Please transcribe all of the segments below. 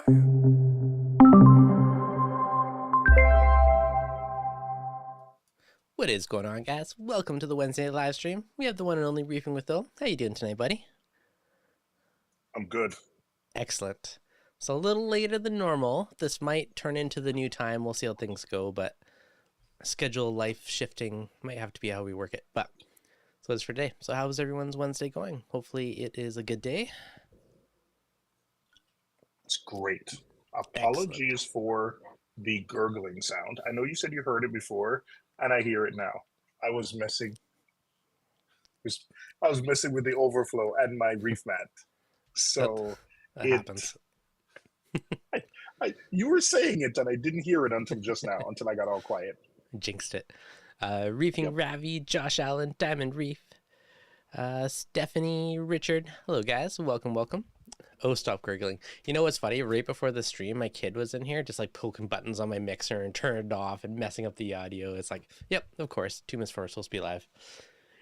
What is going on, guys? Welcome to the Wednesday live stream. We have the one and only Reefing with Phil. How you doing tonight, buddy? I'm good. Excellent. So a little later than normal. This might turn into the new time. We'll see how things go, but schedule life shifting might have to be how we work it. But so it's for today. So how's everyone's Wednesday going? Hopefully it is a good day. It's great. Apologies for the gurgling sound. I know you said you heard it before, and I hear it now. I was messing with the overflow and my reef mat. So that happens. You were saying it, and I didn't hear it until just now, until I got all quiet. Jinxed it. Reefing Yep. Ravi, Josh Allen, Diamond Reef, Stephanie, Richard. Hello, guys. Welcome. Oh, stop gurgling. You know what's funny? Right before the stream, my kid was in here just like poking buttons on my mixer and turning it off and messing up the audio. It's like, yep, of course. 2 minutes before we're supposed to be live.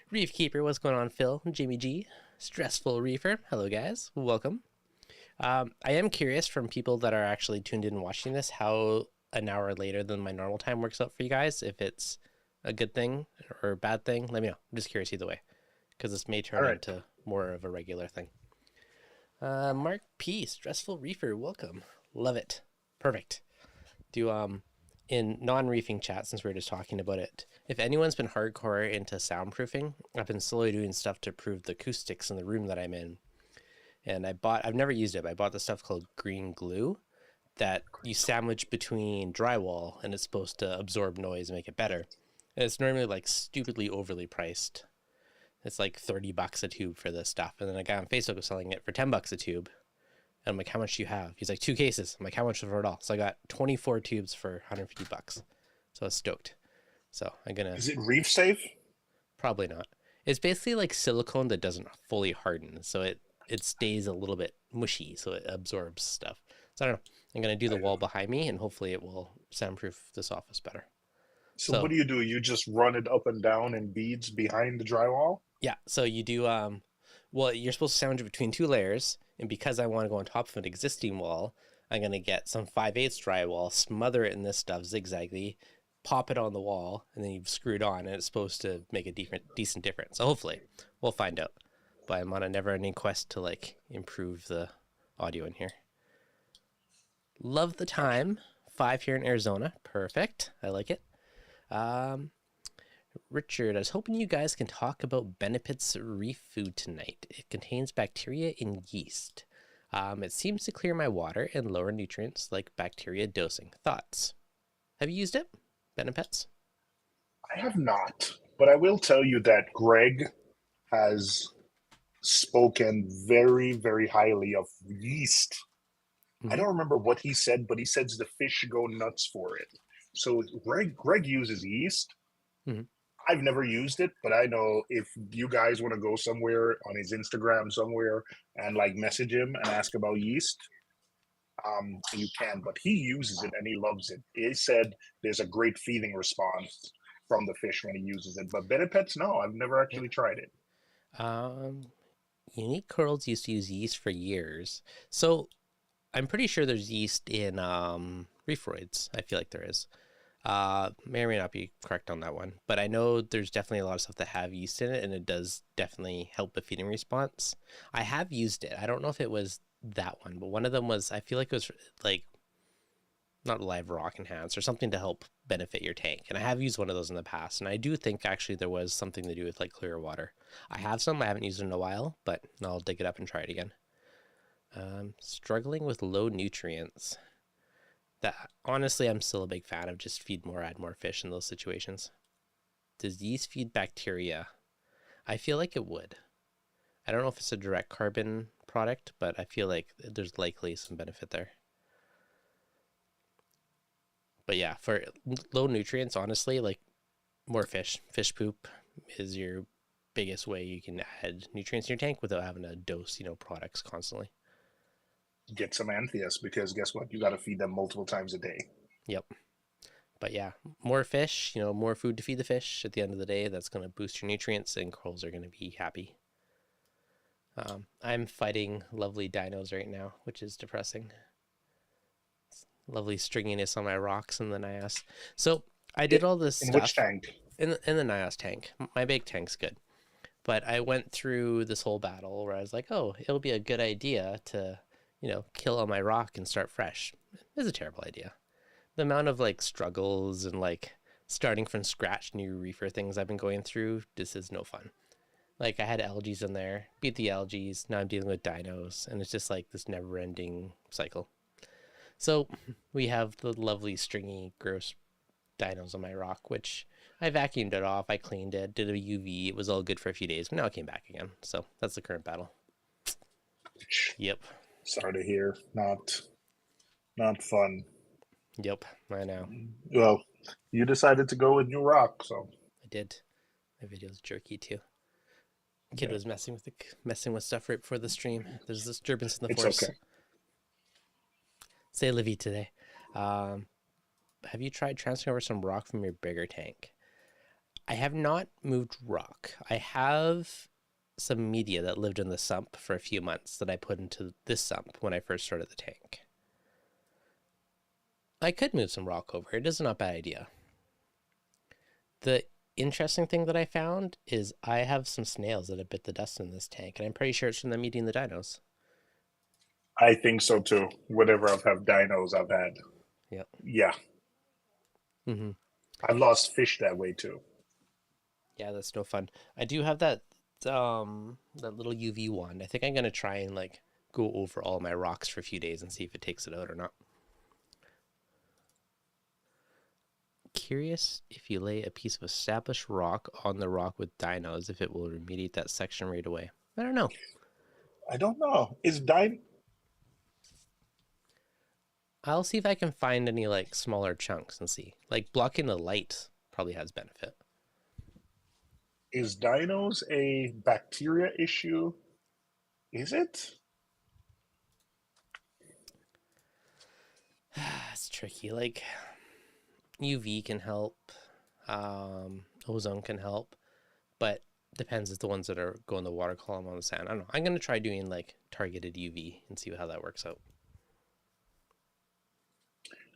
Reef Keeper, what's going on, Phil? Jamie G. Stressful Reefer. Hello, guys. Welcome. I am curious from people that are actually tuned in and watching this how an hour later than my normal time works out for you guys. If it's a good thing or a bad thing, let me know. I'm just curious either way because this may turn into more of a regular thing. Mark P, Stressful Reefer, welcome. Love it. Perfect. Do in non-reefing chat, since we were just talking about it, if anyone's been hardcore into soundproofing, I've been slowly doing stuff to improve the acoustics in the room that I'm in. And I've never used it, but I bought this stuff called green glue that you sandwich between drywall, and it's supposed to absorb noise and make it better. And it's normally like stupidly overly priced. It's like $30 a tube for this stuff. And then a guy on Facebook was selling it for $10 a tube. And I'm like, how much do you have? He's like, 2 cases. I'm like, how much for it all? So I got 24 tubes for $150. So I was stoked. So I'm going to... Is it reef safe? Probably not. It's basically like silicone that doesn't fully harden. So it stays a little bit mushy. So it absorbs stuff. So I don't know. I'm going to do the wall behind me and hopefully it will soundproof this office better. So what do? You just run it up and down in beads behind the drywall? Yeah, so you do, well, you're supposed to sandwich between 2 layers, and because I want to go on top of an existing wall, I'm going to get some 5/8 drywall, smother it in this stuff zigzagly, pop it on the wall, and then you screw it on, and it's supposed to make a decent difference. So hopefully, we'll find out. But I'm on a never-ending quest to, like, improve the audio in here. Love the time. 5 here in Arizona. Perfect. I like it. Richard, I was hoping you guys can talk about Benefit's reef food tonight. It contains bacteria and yeast. It seems to clear my water and lower nutrients like bacteria dosing. Thoughts? Have you used it, Benefits? I have not, but I will tell you that Greg has spoken very, very highly of yeast. I don't remember what he said, but he says the fish go nuts for it. So Greg uses yeast. Mm-hmm. I've never used it, but I know if you guys want to go somewhere on his Instagram somewhere and like message him and ask about yeast, you can. But he uses it and he loves it. He said there's a great feeding response from the fish when he uses it. But Benefits, no, I've never actually tried it. Unique Corals used to use yeast for years. So I'm pretty sure there's yeast in Reefroids. I feel like there is. May or may not be correct on that one, but I know there's definitely a lot of stuff that have yeast in it, and it does definitely help the feeding response. I have used it. I don't know if it was that one, but one of them was, I feel like it was like not live rock enhanced or something to help benefit your tank. And I have used one of those in the past, and I do think actually there was something to do with like clear water. I have some, I haven't used it in a while, but I'll dig it up and try it again. Struggling with low nutrients. That honestly, I'm still a big fan of just feed more, add more fish in those situations. Does yeast feed bacteria? I feel like it would. I don't know if it's a direct carbon product, but I feel like there's likely some benefit there. But yeah, for low nutrients, honestly, like more fish. Fish poop is your biggest way you can add nutrients in your tank without having to dose, products constantly. Get some Anthias, because guess what? You got to feed them multiple times a day. Yep. But yeah, more fish, more food to feed the fish. At the end of the day, that's going to boost your nutrients, and corals are going to be happy. I'm fighting lovely dinos right now, which is depressing. lovely stringiness on my rocks in the NIAS. So I It, did all this in which stuff tank? in the NIAS tank. My big tank's good. But I went through this whole battle where I was like, oh, it'll be a good idea to, kill all my rock and start fresh. It's a terrible idea. The amount of like struggles and like starting from scratch new reefer things I've been going through, this is no fun. Like I had algae in there, beat the algae, now I'm dealing with dinos, and it's just like this never ending cycle. So we have the lovely stringy, gross dinos on my rock, which I vacuumed it off, I cleaned it, did a UV, it was all good for a few days, but now it came back again. So that's the current battle. Yep. Sorry to hear. Not fun. Yep, I know. Well, you decided to go with new rock, so I did. My video's jerky too. Kid yeah. was messing with stuff right before the stream. There's disturbance in the It's force. okay. Say Livy today. Have you tried transferring over some rock from your bigger tank? I have not moved rock. I have some media that lived in the sump for a few months that I put into this sump when I first started the tank. I could move some rock over. It is not a bad idea. The interesting thing that I found is I have some snails that have bit the dust in this tank, and I'm pretty sure it's from them eating the dinos. I think so too. Whatever I've had dinos, I've had. Yep. Yeah. Mm-hmm. I've lost fish that way too. Yeah, that's no fun. I do have that little UV wand. I think I'm gonna try and like go over all my rocks for a few days and see if it takes it out or not. Curious if you lay a piece of established rock on the rock with dinos, if it will remediate that section right away. I don't know. I don't know. Is dino I'll see if I can find any like smaller chunks and see. Like blocking the light probably has benefit. is dinos a bacteria issue? Is it? It's tricky. Like UV can help, ozone can help, but depends if the ones that are going the water column on the sand. I don't know. I'm gonna try doing like targeted UV and see how that works out.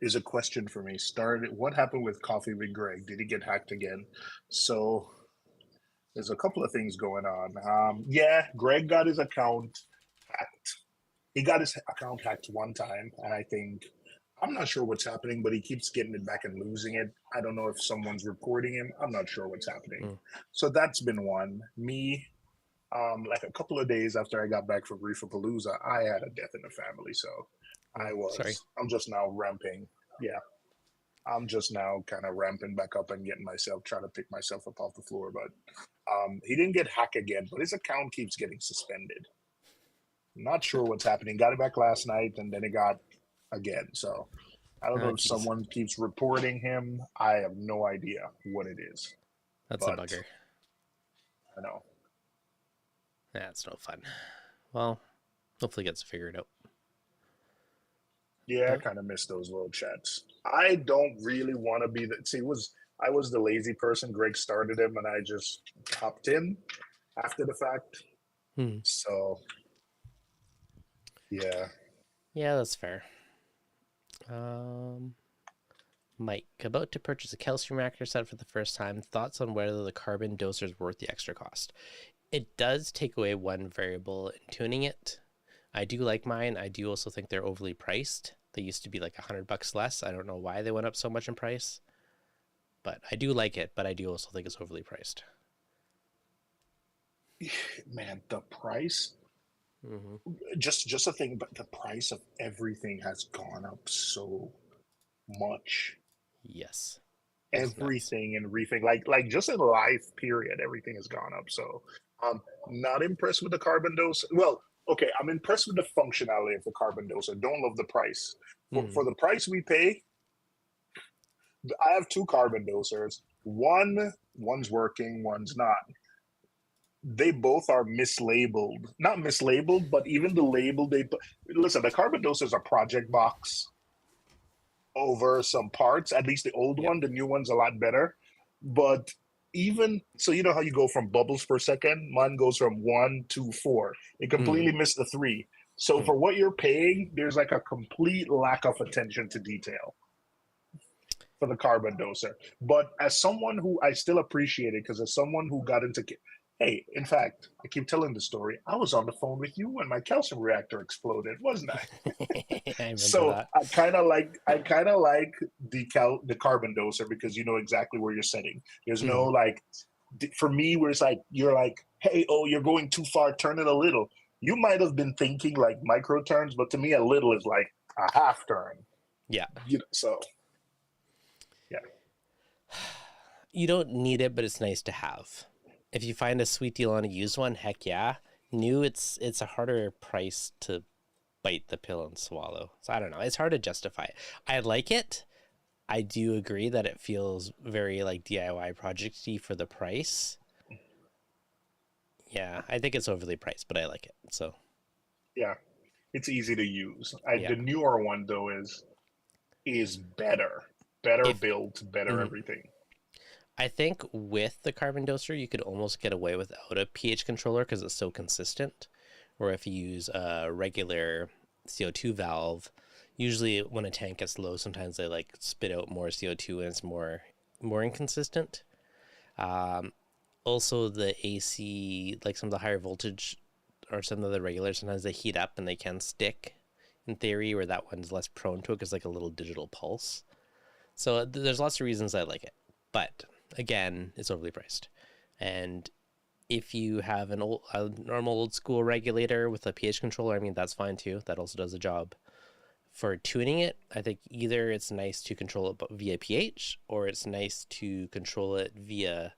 Is a question for me. What happened with Coffee with Greg? Did he get hacked again? So there's a couple of things going on. Yeah, Greg got his account hacked. He got his account hacked one time, and I'm not sure what's happening, but he keeps getting it back and losing it. I don't know if someone's reporting him. I'm not sure what's happening. So that's been one. Me, like a couple of days after I got back from Reefapalooza, I had a death in the family. So Sorry. I'm just now ramping. Yeah. I'm just now kind of ramping back up and trying to pick myself up off the floor. But he didn't get hacked again, but his account keeps getting suspended. Not sure what's happening. Got it back last night, and then it got again. So I don't know if someone keeps reporting him. I have no idea what it is. That's a bugger. I know. That's no fun. Well, hopefully it gets figured out. Yeah, I kind of miss those little chats. I don't really want to be I was the lazy person. Greg started him, and I just hopped in after the fact. So, yeah. Yeah, that's fair. Mike, about to purchase a calcium reactor set for the first time. Thoughts on whether the carbon doser is worth the extra cost? It does take away one variable in tuning it. I do like mine. I do also think they're overly priced. They used to be like $100 less. I don't know why they went up so much in price, but I do like it. But I do also think it's overly priced. Man, the price. Just a thing, but the price of everything has gone up so much. Yes. Everything in reefing, like just in life, period, everything has gone up. So I'm not impressed with the carbon dose. Well, okay, I'm impressed with the functionality of the carbon doser. Don't love the price. For the price we pay, I have two carbon dosers. One's working, one's not. They both are mislabeled. Not mislabeled, but even the label they put. Listen, the carbon doser is a project box over some parts. At least the old one, the new one's a lot better. But even so, you know how you go from bubbles per second? Mine goes from 1 to 4. It completely missed the 3. So for what you're paying, there's like a complete lack of attention to detail for the carbon doser. But as someone who I still appreciate it, because as someone who got into, hey, in fact, I keep telling the story. I was on the phone with you when my calcium reactor exploded, wasn't I? I remember So that. I kind of like the carbon doser because you know exactly where you're setting. There's no Mm. like, for me, where it's like you're like, hey, oh, you're going too far, turn it a little. You might have been thinking like micro turns, but to me, a little is like a half turn. Yeah. You know, so yeah, You don't need it, but it's nice to have. If you find a sweet deal on a used one, heck yeah. New, it's a harder price to bite the pill and swallow. So I don't know. It's hard to justify it. I like it. I do agree that it feels very like DIY projecty for the price. Yeah, I think it's overly priced, but I like it. So yeah, it's easy to use. yeah, The newer one though is better if built, better mhm. everything. I think with the carbon doser, you could almost get away without a pH controller because it's so consistent. Or if you use a regular CO2 valve, usually when a tank gets low, sometimes they like spit out more CO2 and it's more inconsistent. Um, Also, the AC, like some of the higher voltage or some of the regular, sometimes they heat up and they can stick in theory, where that one's less prone to it because like a little digital pulse. So there's lots of reasons I like it, but again, it's overly priced. And if you have a normal old school regulator with a pH controller, I mean that's fine too. That also does the job. For tuning it, I think either it's nice to control it via pH or it's nice to control it via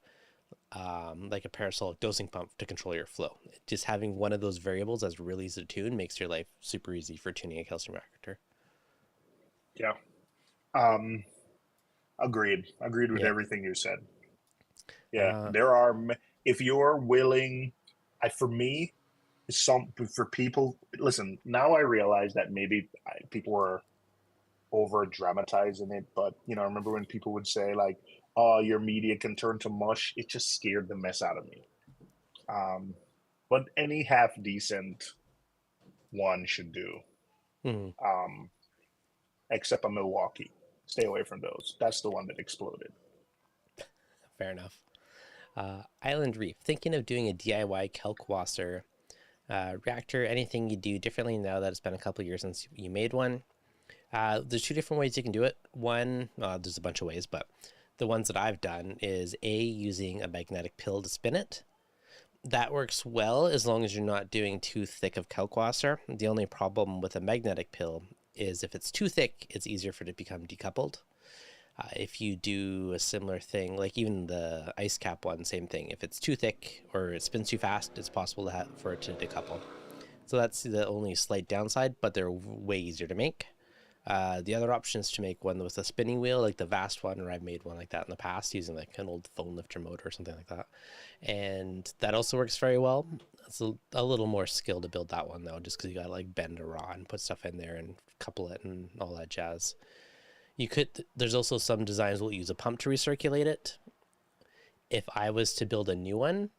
like a parasolic dosing pump to control your flow. Just having one of those variables that's really easy to tune makes your life super easy for tuning a calcium reactor. Yeah. Agreed with Yeah. everything you said. Yeah, Uh, there are. If you're willing, for me, some for people. Listen, now I realize that maybe people were over dramatizing it, but I remember when people would say like, "Oh, your media can turn to mush." It just scared the mess out of me. Um, but any half decent one should do. hmm, Um, except a Milwaukee. Stay away from those. That's the one that exploded. fair enough. Island Reef. Thinking of doing a DIY kalkwasser reactor. Anything you do differently now that it's been a couple years since you made one? There's two different ways you can do it. One, there's a bunch of ways, but the ones that I've done is using a magnetic pill to spin it. That works well as long as you're not doing too thick of kalkwasser. The only problem with a magnetic pill is if it's too thick, it's easier for it to become decoupled. If you do a similar thing, like even the ice cap one, same thing. If it's too thick or it spins too fast, it's possible for it to decouple. So that's the only slight downside, but they're way easier to make. The other option is to make one with a spinning wheel, like the Vast one, or I've made one like that in the past using like an old phone lifter motor or something like that. And that also works very well. It's a little more skill to build that one though, just because you gotta like bend a rod and put stuff in there and couple it and all that jazz. There's also some designs will use a pump to recirculate it. If I was to build a new one,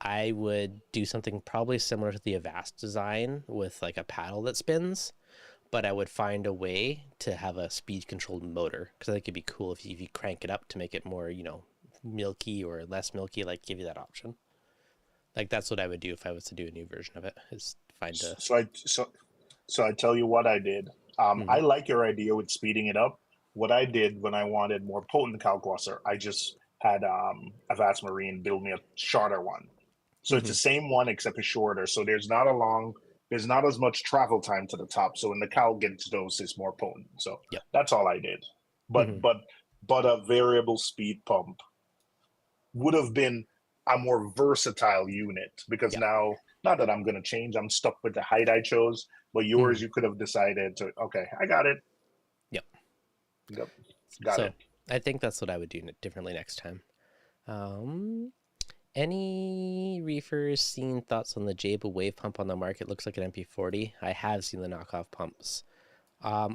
I would do something probably similar to the Avast design with like a paddle that spins, but I would find a way to have a speed controlled motor because I think it'd be cool if you crank it up to make it more, milky or less milky, like give you that option. Like that's what I would do if I was to do a new version of it, is find a. So I tell you what I did. I Mhm. like your idea with speeding it up. What I did when I wanted more potent Kalkwasser, I just had Avast Marine build me a shorter one. So it's the Mhm. same one except it's shorter. So there's not as much travel time to the top. So when the cow gets dose, it's more potent. So Yep. that's all I did. But Mhm. but but a variable speed pump would have been a more versatile unit because Yep. now, not that I'm going to change, I'm stuck with the height I chose, but yours Mhm. you could have decided to, okay, I got it. Yep. Yep, got it. So I think that's what I would do differently next time. Um, any reefers seen thoughts on the Jabil wave pump on the market? Looks like an MP40. I have seen the knockoff pumps.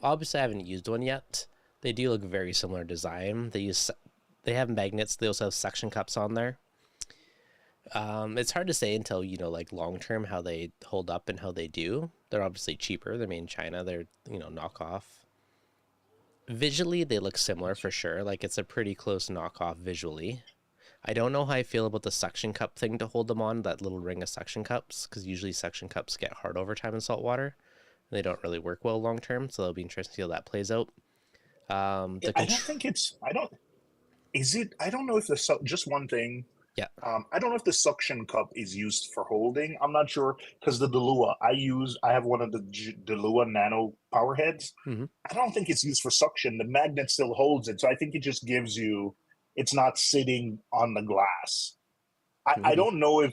Obviously, I haven't used one yet. They do look very similar design. They have magnets. They also have suction cups on there. It's hard to say until like long term how they hold up and how they do. They're obviously cheaper. They're made in China. They're, knockoff. Visually, they look similar for sure. Like, it's a pretty close knockoff visually. I don't know how I feel about the suction cup thing to hold them on, that little ring of suction cups, because usually suction cups get hard over time in salt water. And they don't really work well long term, so it'll be interesting to see how that plays out. The I don't control, think it's. I don't. Is it? I don't know if just one thing. yeah, I don't know if the suction cup is used for holding. I'm not sure because the Delua I have one of the Delua Nano power heads. hmm I don't think it's used for suction. The magnet still holds it, so I think it just gives you. It's not sitting on the glass. I maybe. don't know if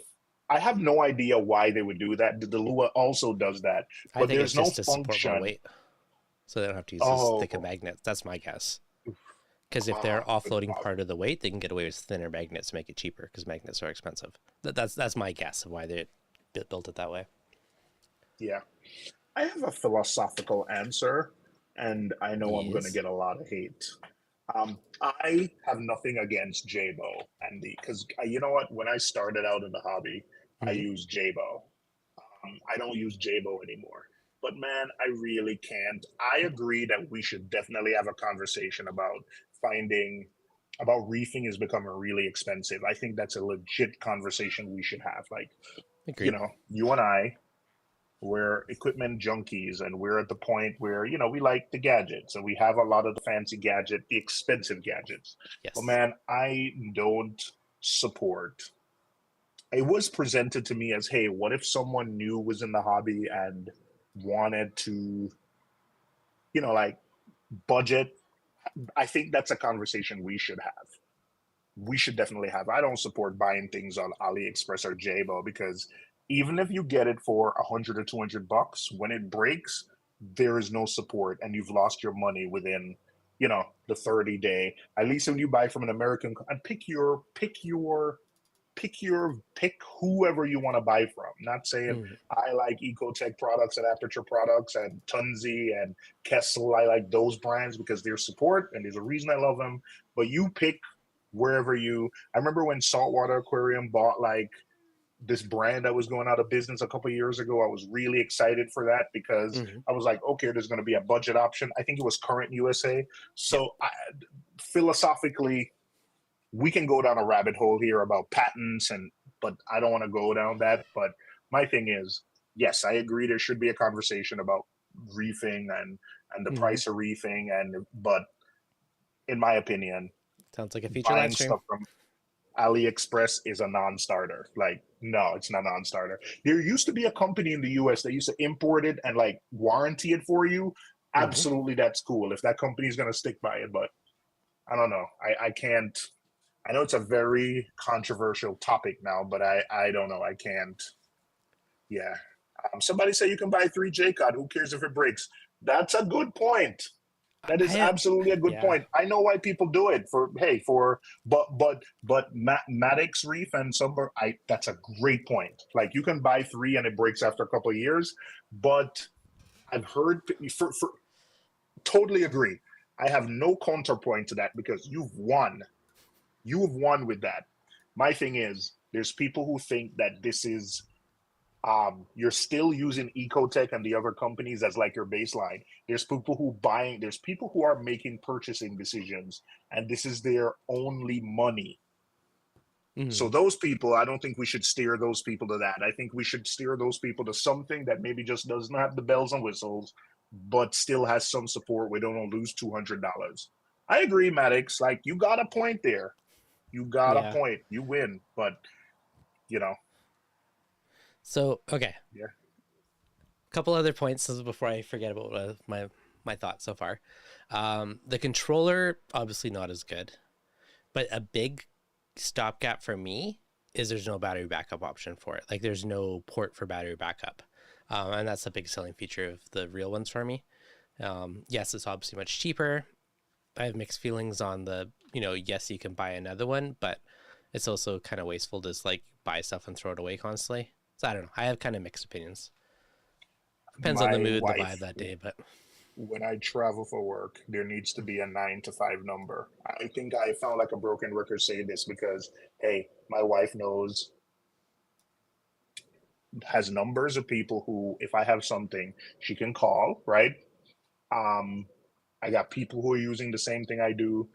I have no idea why they would do that. The Delua also does that, I but think it's there's no just to support more function. weight, so they don't have to use as thick a Oh, magnets. That's my guess. Because if they're ah, offloading part of the weight, they can get away with thinner magnets to make it cheaper because magnets are expensive. That's my guess of why they built it that way. yeah. I have a philosophical answer, and I know I'm going to Yes. get a lot of hate. I have nothing against Jabo, Andy, because you know what? When I started out in the hobby, I hmm used Jabo. I don't use Jabo anymore. But man, I really can't. I agree that we should definitely have a conversation about finding about reefing is becoming really expensive. I think that's a legit conversation we should have. Like, Agreed. you and I, we're equipment junkies and we're at the point where we like the gadgets and we have a lot of the fancy gadget, the expensive gadgets. But Yes. man, I don't support. It was presented to me as, hey, what if someone new was in the hobby and wanted to like budget? I think that's a conversation we should have. We should definitely have. I don't support buying things on AliExpress or Jabo because even if you get it for 100 or 200 bucks, when it breaks, there is no support and you've lost your money within, the 30-day. At least when you buy from an American, and pick whoever you want to buy from. Not saying hmm I like Ecotech products and Aperture products and Tunze and Kessel. I like those brands because they're support and there's a reason I love them. But you pick wherever you. I remember when Saltwater Aquarium bought like this brand that was going out of business a couple of years ago. I was really excited for that because hmm I was like, okay, there's going to be a budget option. I think it was Current USA. Yeah. So philosophically, we can go down a rabbit hole here about patents but I don't want to go down that. But my thing is, yes, I agree there should be a conversation about reefing and the hmm price of reefing but in my opinion, Sounds like a future live buying stream. stuff from AliExpress is a non-starter. Like, no, it's not a non-starter. There used to be a company in the US that used to import it and like warranty it for you. hmm Absolutely, that's cool if that company is going to stick by it. But I don't know. I can't. I know it's a very controversial topic now, but I don't know. I can't. Yeah. Somebody say you can buy three J-Cod. Who cares if it breaks? That's a good point. That is I absolutely a good yeah. point. I know why people do it but Maddox Reef and some that's a great point. Like you can buy three and it breaks after a couple of years, but I've heard for totally agree. I have no counterpoint to that because you've won. You have won with that. My thing is, there's people who think that this is you're still using Ecotech and the other companies as like your baseline. There's people who are making purchasing decisions, and this is their only money. So hmm those people, I don't think we should steer those people to that. I think we should steer those people to something that maybe just doesn't have the bells and whistles, but still has some support. We don't lose $200. I agree, Maddox. Like you got a point there. You got a Yeah. point. You win, but you know, So okay, yeah. a couple other points before I forget about my thoughts so far. The controller obviously not as good, but a big stopgap for me is there's no battery backup option for it. Like there's no port for battery backup, and that's a big selling feature of the real ones for me. Yes, it's obviously much cheaper. I have mixed feelings on the, yes, you can buy another one, but it's also kind of wasteful to just like buy stuff and throw it away constantly. So I don't know. I have kind of mixed opinions. Depends on the My mood, the vibe wife, that day, but when I travel for work, there needs to be a 9 to 5 number. I think I found like a broken record say this because, hey, my wife knows has numbers of people who, if I have something, she can call, right? Um, I got people who are using the same thing I do.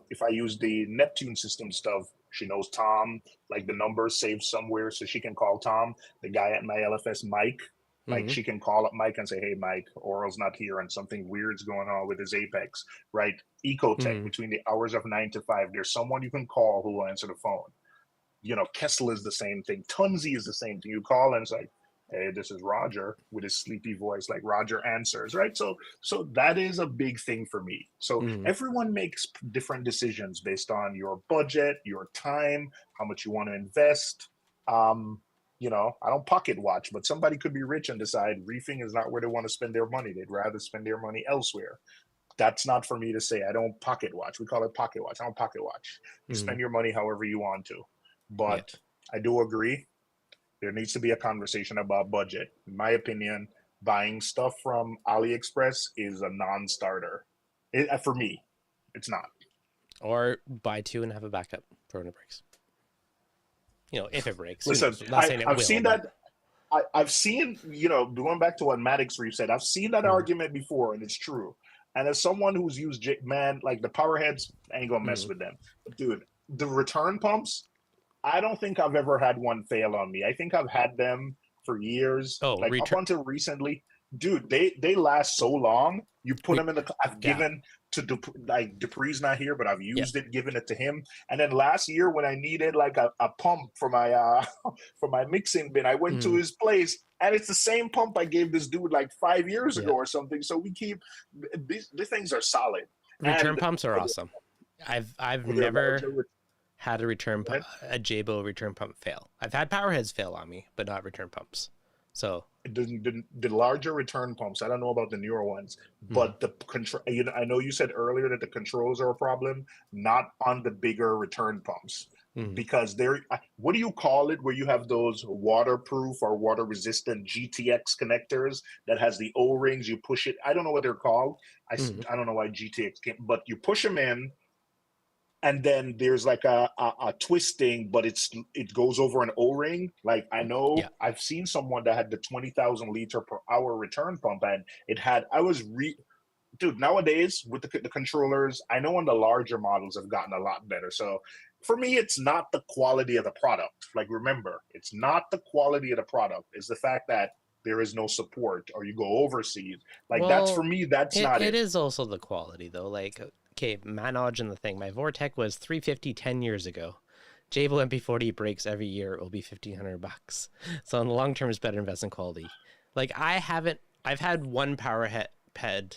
If I use the Neptune system stuff, she knows Tom, like the number saved somewhere, so she can call Tom, the guy at my LFS, Mike. Like Mm-hmm. she can call up Mike and say, "Hey, Mike, Oral's not here, and something weird's going on with his Apex." Right? Ecotech Mm-hmm. between the hours of 9 to 5. There's someone you can call who will answer the phone. Kessel is the same thing. Tunze is the same thing. You call and it's like, "Hey, this is Roger," with his sleepy voice, like Roger answers, right? So that is a big thing for me. So Mm-hmm. everyone makes different decisions based on your budget, your time, how much you want to invest. Um, I don't pocket watch, but somebody could be rich and decide reefing is not where they want to spend their money. They'd rather spend their money elsewhere. That's not for me to say. I don't pocket watch. We call it pocket watch. I don't pocket watch. You Mm-hmm. spend your money however you want to. Yeah. But I do agree there needs to be a conversation about budget. In my opinion, buying stuff from AliExpress is a non-starter. For me, it's not. Or buy two and have a backup for when it breaks. If it breaks, who Listen, knows? I'm not saying it I've will, seen but that. I've seen, going back to what Maddox Reef said, I've seen that mm-hmm. argument before, and it's true. And as someone who's used, man, like the powerheads, I ain't gonna mess Mm-hmm. with them. But dude, the return pumps, I don't think I've ever had one fail on me. I think I've had them for years, Oh, like up return. until recently. Dude, they last so long. You put Re- them in the. I've yeah. given to like Dupree's not here, but I've Yeah. used it, given it to him. And then last year when I needed like a pump for my for my mixing bin, I went to Mm-hmm. his place, and it's the same pump I gave this dude like 5 years Yeah. ago or something. So we keep these things are solid, Return and pumps are awesome. I've they're never larger. had a Jabo return pump fail. I've had powerheads fail on me, but not return pumps. So The larger return pumps. I don't know about the newer ones, mm-hmm. but the control. I know you said earlier that the controls are a problem, not on the bigger return pumps, Mm-hmm. because they're. What do you call it? Where you have those waterproof or water resistant GTX connectors that has the O rings. You push it. I don't know what they're called. Mm-hmm. I don't know why GTX came, but you push them in, and then there's like a twisting, but it goes over an O-ring. Like I Yeah. know I've seen someone that had the 20,000 liter per hour return pump, and it had. Dude. Nowadays with the controllers, I know on the larger models have gotten a lot better. So for me, it's not the quality of the product. Like remember, it's not the quality of the product. It's the fact that there is no support, or you go overseas. Like that's for Well, me. That's not it it. is also the quality though. Like, okay, my knowledge in the thing, my Vortec was 350 10 years ago. Jabo MP40 breaks every year. It will be $1,500. So in the long term, it's better invest in quality. Like I've had one power head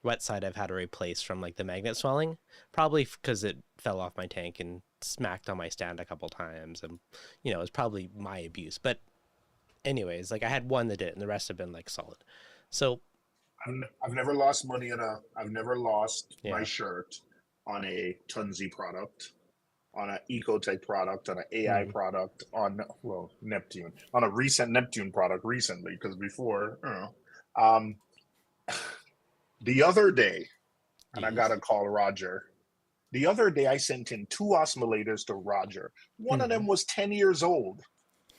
wet side I've had to replace from like the magnet swelling, probably because it fell off my tank and smacked on my stand a couple times, and it's probably my abuse. But anyways, like I had one that did it, and the rest have been like solid. So I've never lost money on a. I've never lost my yeah. shirt on a Tunze product, on an Ecotech product, on an AI Mm. product, on Neptune, on a recent Neptune product recently. Because before, um, the other day, and I Yes. gotta call Roger. The other day, I sent in two osmillators to Roger. One of Mm-hmm. them was 10 years old.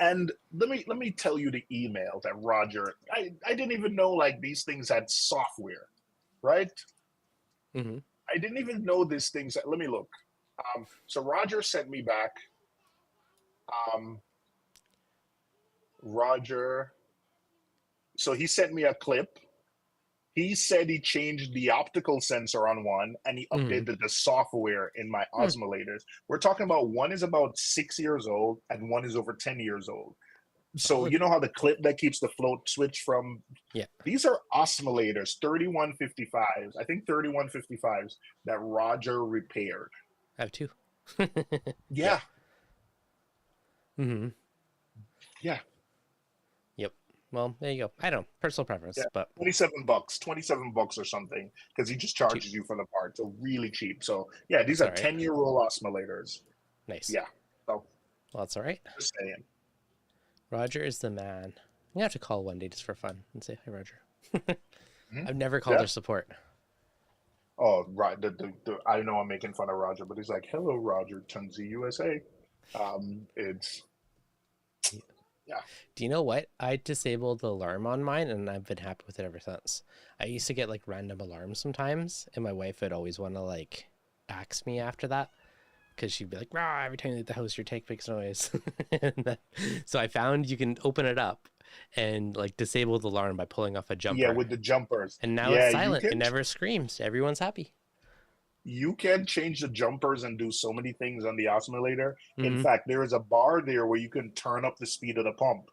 And let me tell you the email that Roger. I didn't even know like these things had software, right? Mm-hmm. I didn't even know these things. Let me look. So Roger sent me back. Um, Roger. So he sent me a clip. He said he changed the optical sensor on one and he Mm-hmm. updated the software in my Mm. osmillators. We're talking about one is about 6 years old and one is over 10 years old. So Solid. you know how the clip that keeps the float switch from. Yeah. These are osmillators, 3155s. I think 3155s that Roger repaired. I have two. Yeah. Yeah, Mm-hmm. yeah, Yep. Well, there you go. I don't know. Personal yeah. preference, but $27, $27 or something, because he just cheap. charges you for the part. So really cheap. So yeah, these That's are all right. 10-year-old osmillators. Nice. Yeah. So Well, that's all right. just saying. Roger is the man. I'm gonna have to call one day just for fun and say hi, Roger. Mhm. I've never called Yeah. their support. Oh, right. I know I'm making fun of Roger, but he's like, "Hello, Roger, Tunze USA." It's Yeah. Yeah. Do you know what? I disabled the alarm on mine and I've been happy with it ever since. I used to get like random alarms sometimes, and my wife would always want to like axe me after that because she'd be like, "Rah, every time you leave the house, your tank makes noise." So I found you can open it up and like disable the alarm by pulling off a Yeah, jumper. with the jumpers. And now it's Yeah, silent. It never screams. Everyone's happy. you can change the jumpers and do so many things on the oscillator. In Mm-hmm. fact, there is a bar there where you can turn up the speed of the pump.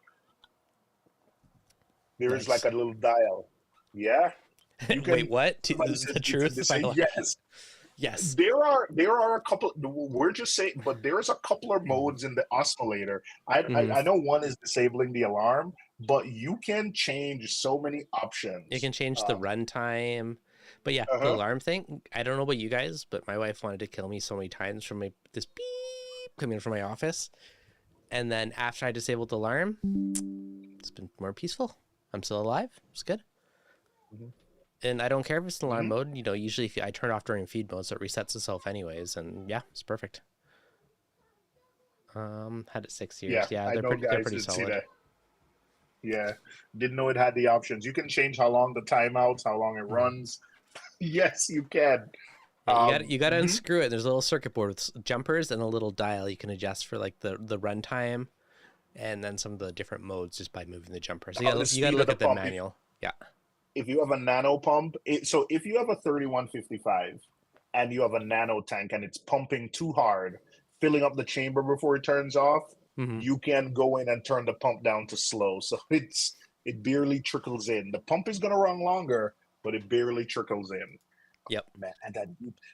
There is like Nice. a little dial. Yeah, you Wait, can what? somebody This is says the it's a truth? My decision. life. Yes. Yes. There are a couple, we're just saying, but there's a couple of Mm-hmm. modes in the oscillator. I, I Mm-hmm. I know one is disabling the alarm, but you can change so many You options. can change the runtime. But yeah, the Uh-huh. alarm thing, I don't know about you guys, but my wife wanted to kill me so many times from my this beep coming from my office. And then after I disabled the alarm, it's been more peaceful. I'm still alive. It's good. Hmm. And I don't care if it's in alarm Hmm. mode. You know, usually if I turn it off during feed mode, so it resets itself anyways. And yeah, it's perfect. Had it 6 years. Yeah, Yeah, I know they're guys pretty did see solid. that. Yeah, didn't know it had the options. You can change how long the timeouts, how long it Mm-hmm. runs. Yes, you can. Yeah, you got to Mhm. unscrew it. There's a little circuit board with jumpers and a little dial you can adjust for like the runtime and then some of the different modes just by moving the jumper. So How the you got to speed of look the at the pump. manual. Yeah. If you have a nano pump, so if you have a 3155 and you have a nano tank and it's pumping too hard, filling up the chamber before it turns off, Hmm. you can go in and turn the pump down to slow. So it barely trickles in. The pump is gonna run longer, but it barely trickles in. Yep. Man, and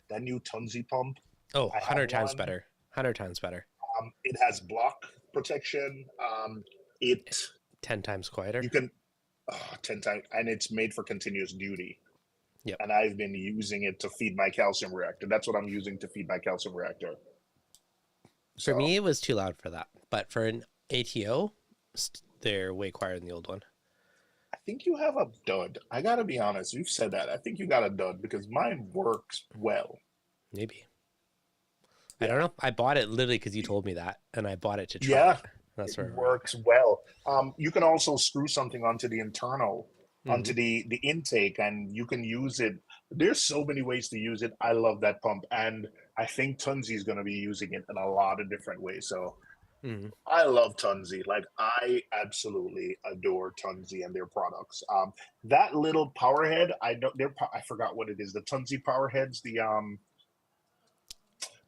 that new Tunze pump, Oh, I have 100 times one. better. 100 times better. It has block protection. It 10 times quieter. you can 10 times, and it's made for continuous duty. Yep. And I've been using it to feed my calcium reactor. That's what I'm using to feed my calcium reactor. For So me, it was too loud for that. But for an ATO, they're way quieter than the old one. I think you have a dud. I gotta be honest. You've said that. I think you got a dud because mine works well. Maybe. I don't Yeah. know. I bought it literally because you told me that, and I bought it to try Yeah, it. That's it where we're at. works well. You can also screw something onto the internal, Hmm. onto the intake, and you can use it. There's so many ways to use it. I love that pump, and I think Tunzi is going to be using it in a lot of different ways. So Hmm. I love Tunzi. Like I absolutely adore Tunzi and their products. That little power head, I know I forgot what it is. The Tunzi power heads. The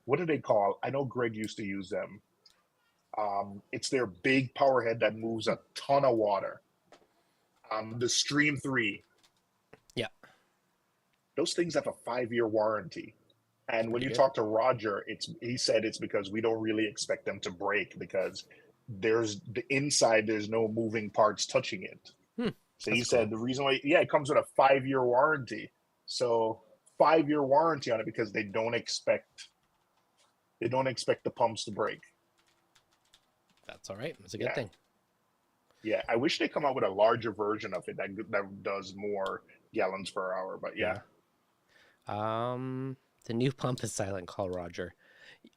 what do they call? I know Greg used to use them. It's their big power head that moves a ton of water. The Stream 3, Yeah. those things have a 5-year warranty. It's And when pretty you good. talk to Roger, he said it's because we don't really expect them to break because there's the inside, there's no moving parts touching it. Hmm. So he That's said cool. the reason why, yeah, it comes with a 5-year warranty. So 5-year warranty on it because they don't expect the pumps to break. That's all right. It's a good Yeah. thing. Yeah, I wish they come out with a larger version of it that does more gallons per hour. But yeah, Yeah. The new pump is silent. Call Roger.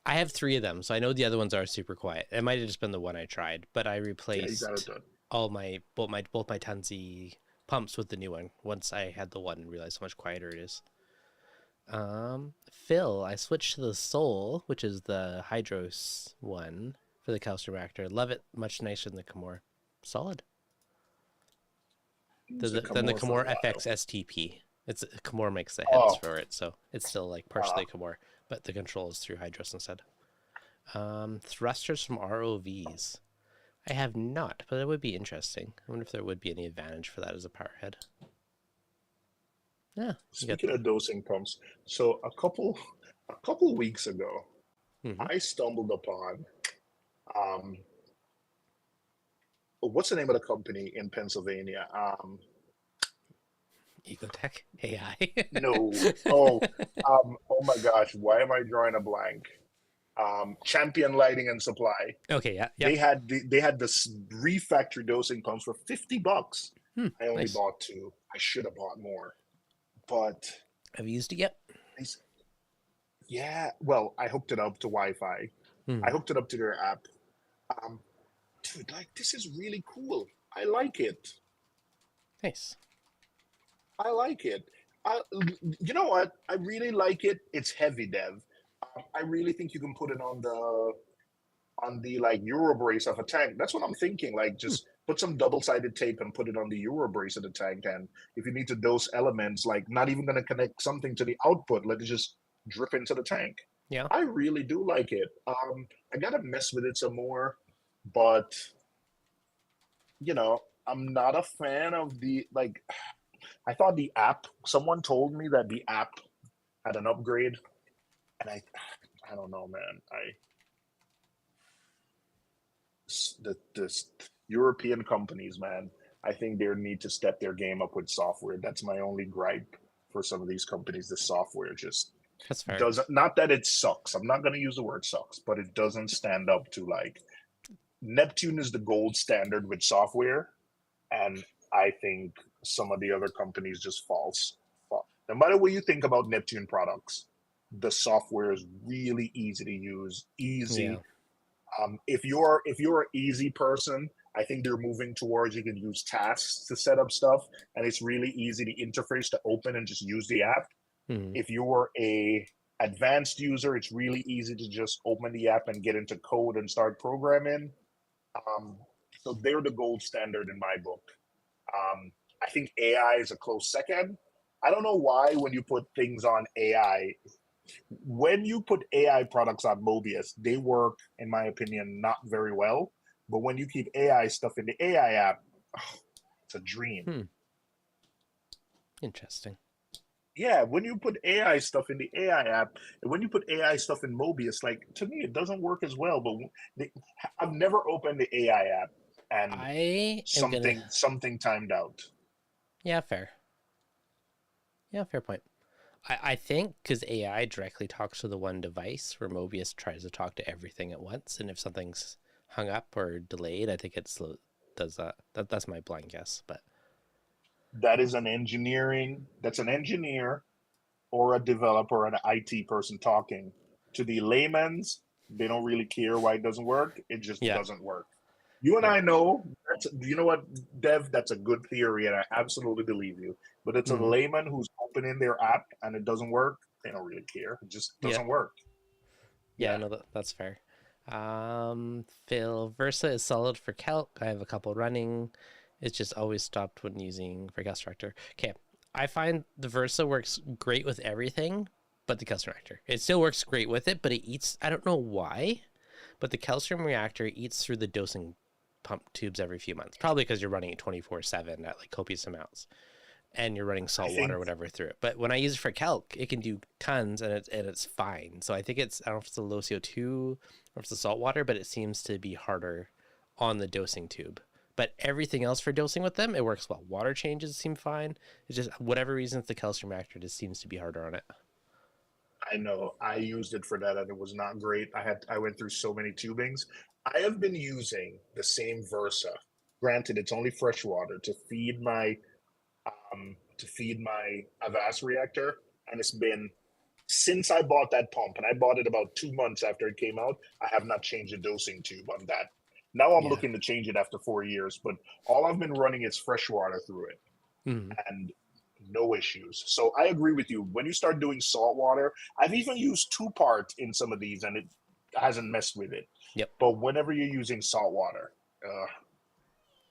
I have three of them, so I know the other ones are super quiet. It might have just been the one I tried, but I yeah, you got it replaced done. all both my Tunze pumps with the new one once I had the one and realized how much quieter it is. Phil, I switched to the Soul, which is the Hydros one for the calcium reactor. Love it, much nicer than the Kamor. Solid. Use the Than the Kamor for a Kamor while. FX STP. It's Kamor makes the heads Oh, for it, so it's still like uh, partially Kamor, but the control is through Hydros instead. Thrusters from ROVs. I have not, but it would be interesting. I wonder if there would be any advantage for that as a power head. Yeah, you got. speaking of dosing pumps, so a couple weeks ago, Mm-hmm. I stumbled upon um, what's the name of the company in Pennsylvania? Ecotech AI. No, oh my gosh, why am I drawing a blank? Champion Lighting and Supply. Okay, yeah, They yep. had they had this Reef factory dosing pumps for $50. Hmm, I only nice. bought two. I should have bought more, but Have you used it yet? yeah. Well, I hooked it up to Wi-Fi. I Hmm. hooked it up to their app. Um, dude, like this is really cool. I like it. Nice. I like it. I, you know what? I really like it. It's heavy, Dev. I really think you can put it on the like Euro brace of a tank. That's what I'm thinking. Like Hmm. just put some double-sided tape and put it on the Euro brace of the tank. And if you need to dose elements, like not even going to connect something to the output, let it just drip into the tank. Yeah. I really do like it. I gotta mess with it some more, but I'm not a fan of the like. I thought the app. Someone told me that the app had an upgrade, and I don't know, man. The European companies, man. I think they need to step their game up with software. That's my only gripe for some of these companies. The software just That's fair. doesn't. Not that it sucks. I'm not going to use the word sucks, but it doesn't stand up to like Neptune is the gold standard with software, and I think some of the other companies just false. No matter what you think about Neptune products, the software is really easy to use, Yeah. easy. If you're an easy person, I think they're moving towards you can use tasks to set up stuff, and it's really easy to interface to open and just use the app. Hmm. If you're a advanced user, it's really easy to just open the app and get into code and start programming. Um, so they're the gold standard in my book. I think AI is a close second. I don't know why when you put things on AI, when you put AI products on Mobius, they work, in my opinion, not very well. But when you keep AI stuff in the AI app, oh, it's a dream. Hmm. Interesting. Yeah, when you put AI stuff in the AI app, and when you put AI stuff in Mobius, like to me, it doesn't work as well. But they, I've never opened the AI app and I am gonna. something timed out. Yeah, fair. Yeah, fair point. I think because AI directly talks to the one device, where Mobius tries to talk to everything at once, and if something's hung up or delayed, I think does that. That's my blind guess, but That's an engineer or a developer or an IT person talking. To the layman's, they don't really care why it doesn't work. It just yeah, doesn't work. You and yeah. I know you know what, Dev, that's a good theory, and I absolutely believe you. But it's a Hmm. layman who's opening their app and it doesn't work. They don't really care. It just Yeah, doesn't work. yeah. Yeah. No, that's fair. Phil Versa is solid for calc. I have a couple running. It's just always stopped when using for gas reactor. Okay, I find the Versa works great with everything, but the calcium reactor. It still works great with it, but it eats. I don't know why, but the calcium reactor eats through the dosing pump tubes every few months. Probably because you're running it 24/7 at like copious amounts, and you're running I salt water think or whatever through it. But when I use it for calc, it can do tons and it's fine. So I think I don't know if it's the low CO2 or if it's the salt water, but it seems to be harder on the dosing tube. But everything else for dosing with them, it works well. Water changes seem fine. It's just whatever reason it's the calcium reactor just seems to be harder on it. I know I used it for that and it was not great. I went through so many tubings. I have been using the same Versa. Granted, it's only fresh water to feed my Avast reactor, and it's been since I bought that pump, and I bought it about 2 months after it came out. I have not changed the dosing tube on that. Now I'm Yeah. looking to change it after 4 years, but all I've been running is fresh water through it, Mm-hmm. and no issues. So I agree with you. When you start doing salt water, I've even used two part in some of these, and it hasn't messed with it. Yep. But whenever you're using salt water,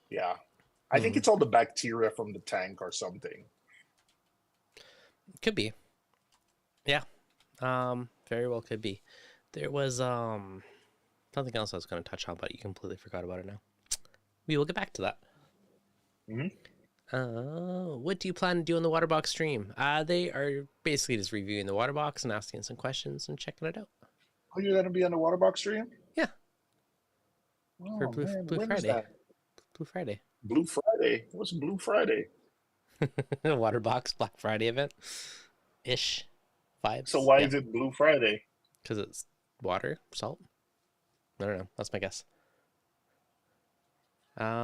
yeah, I think Mm-hmm. it's all the bacteria from the tank or something. Could be. Yeah. Very well could be. There was something else I was going to touch on, but you completely forgot about it now. We will get back to that. Hmm. What do you plan to do on the Waterbox stream? They are basically just reviewing the Waterbox and asking some questions and checking it out. Oh, you're gonna be on the Waterbox stream? Yeah, for Oh man, Blue when is Friday. that? Blue Friday. Blue Friday. What's Blue Friday? Waterbox Black Friday event ish So vibes. why Yeah, is it Blue Friday? because it's water, salt. I don't know. That's my guess.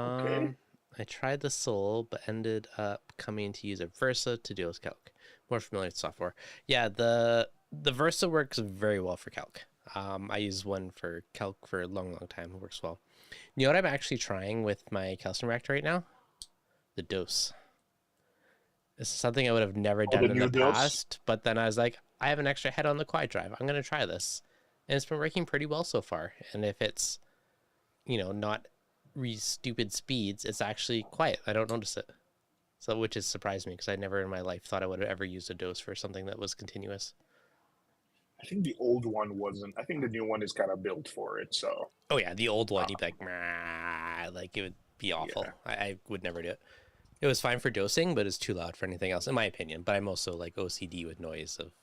Okay. Um, I tried the Soul, but ended up coming to use a Versa to deal with calc. More familiar with software. Yeah, the Versa works very well for calc. I use one for calc for a long, long time. It works well. You know what I'm actually trying with my calcium reactor right now? The dose. This is something I would have never Oh, the done in the new dose. past, but then I was like, I have an extra head on the quad drive. I'm going to try this. And it's been working pretty well so far. And if it's, not stupid speeds, it's actually quiet. I don't notice it. So, which has surprised me because I never in my life thought I would have ever used a dose for something that was continuous. I think the old one wasn't. I think the new one is kind of built for it. So Oh yeah, the old one, uh, you'd be like, "Meh," like it would be yeah. awful. I would never do it. It was fine for dosing, but it's too loud for anything else, in my opinion. But I'm also like OCD with noise, of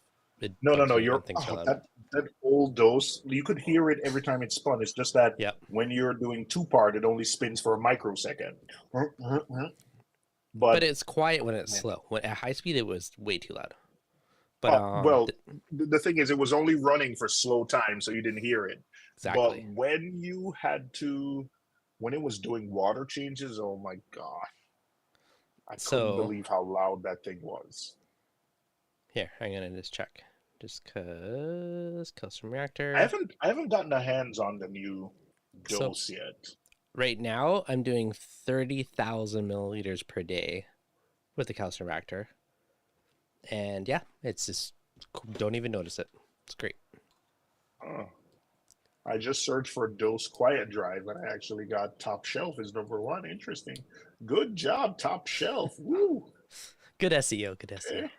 it No, no, bugs no. me when You're things are loud. that old dose. You could hear it every time it spun. It's just that Yep. when you're doing two part, it only spins for a microsecond. But But it's quiet when it's slow. When at high speed, it was way too loud. But well, the thing is, it was only running for slow time, so you didn't hear it. But exactly. when it was doing water changes, oh my God, I couldn't So believe how loud that thing was. here, I'm gonna just check, just cause custom I reactor. haven't gotten a hands on the new So dose yet. right now, I'm doing 30,000 milliliters per day with the calcium reactor, and yeah, it's just don't even notice it. It's great. Oh, I just searched for dose quiet drive and I actually got top shelf is number one. Interesting. Good job, top shelf. Woo. Good SEO. Good SEO. Okay.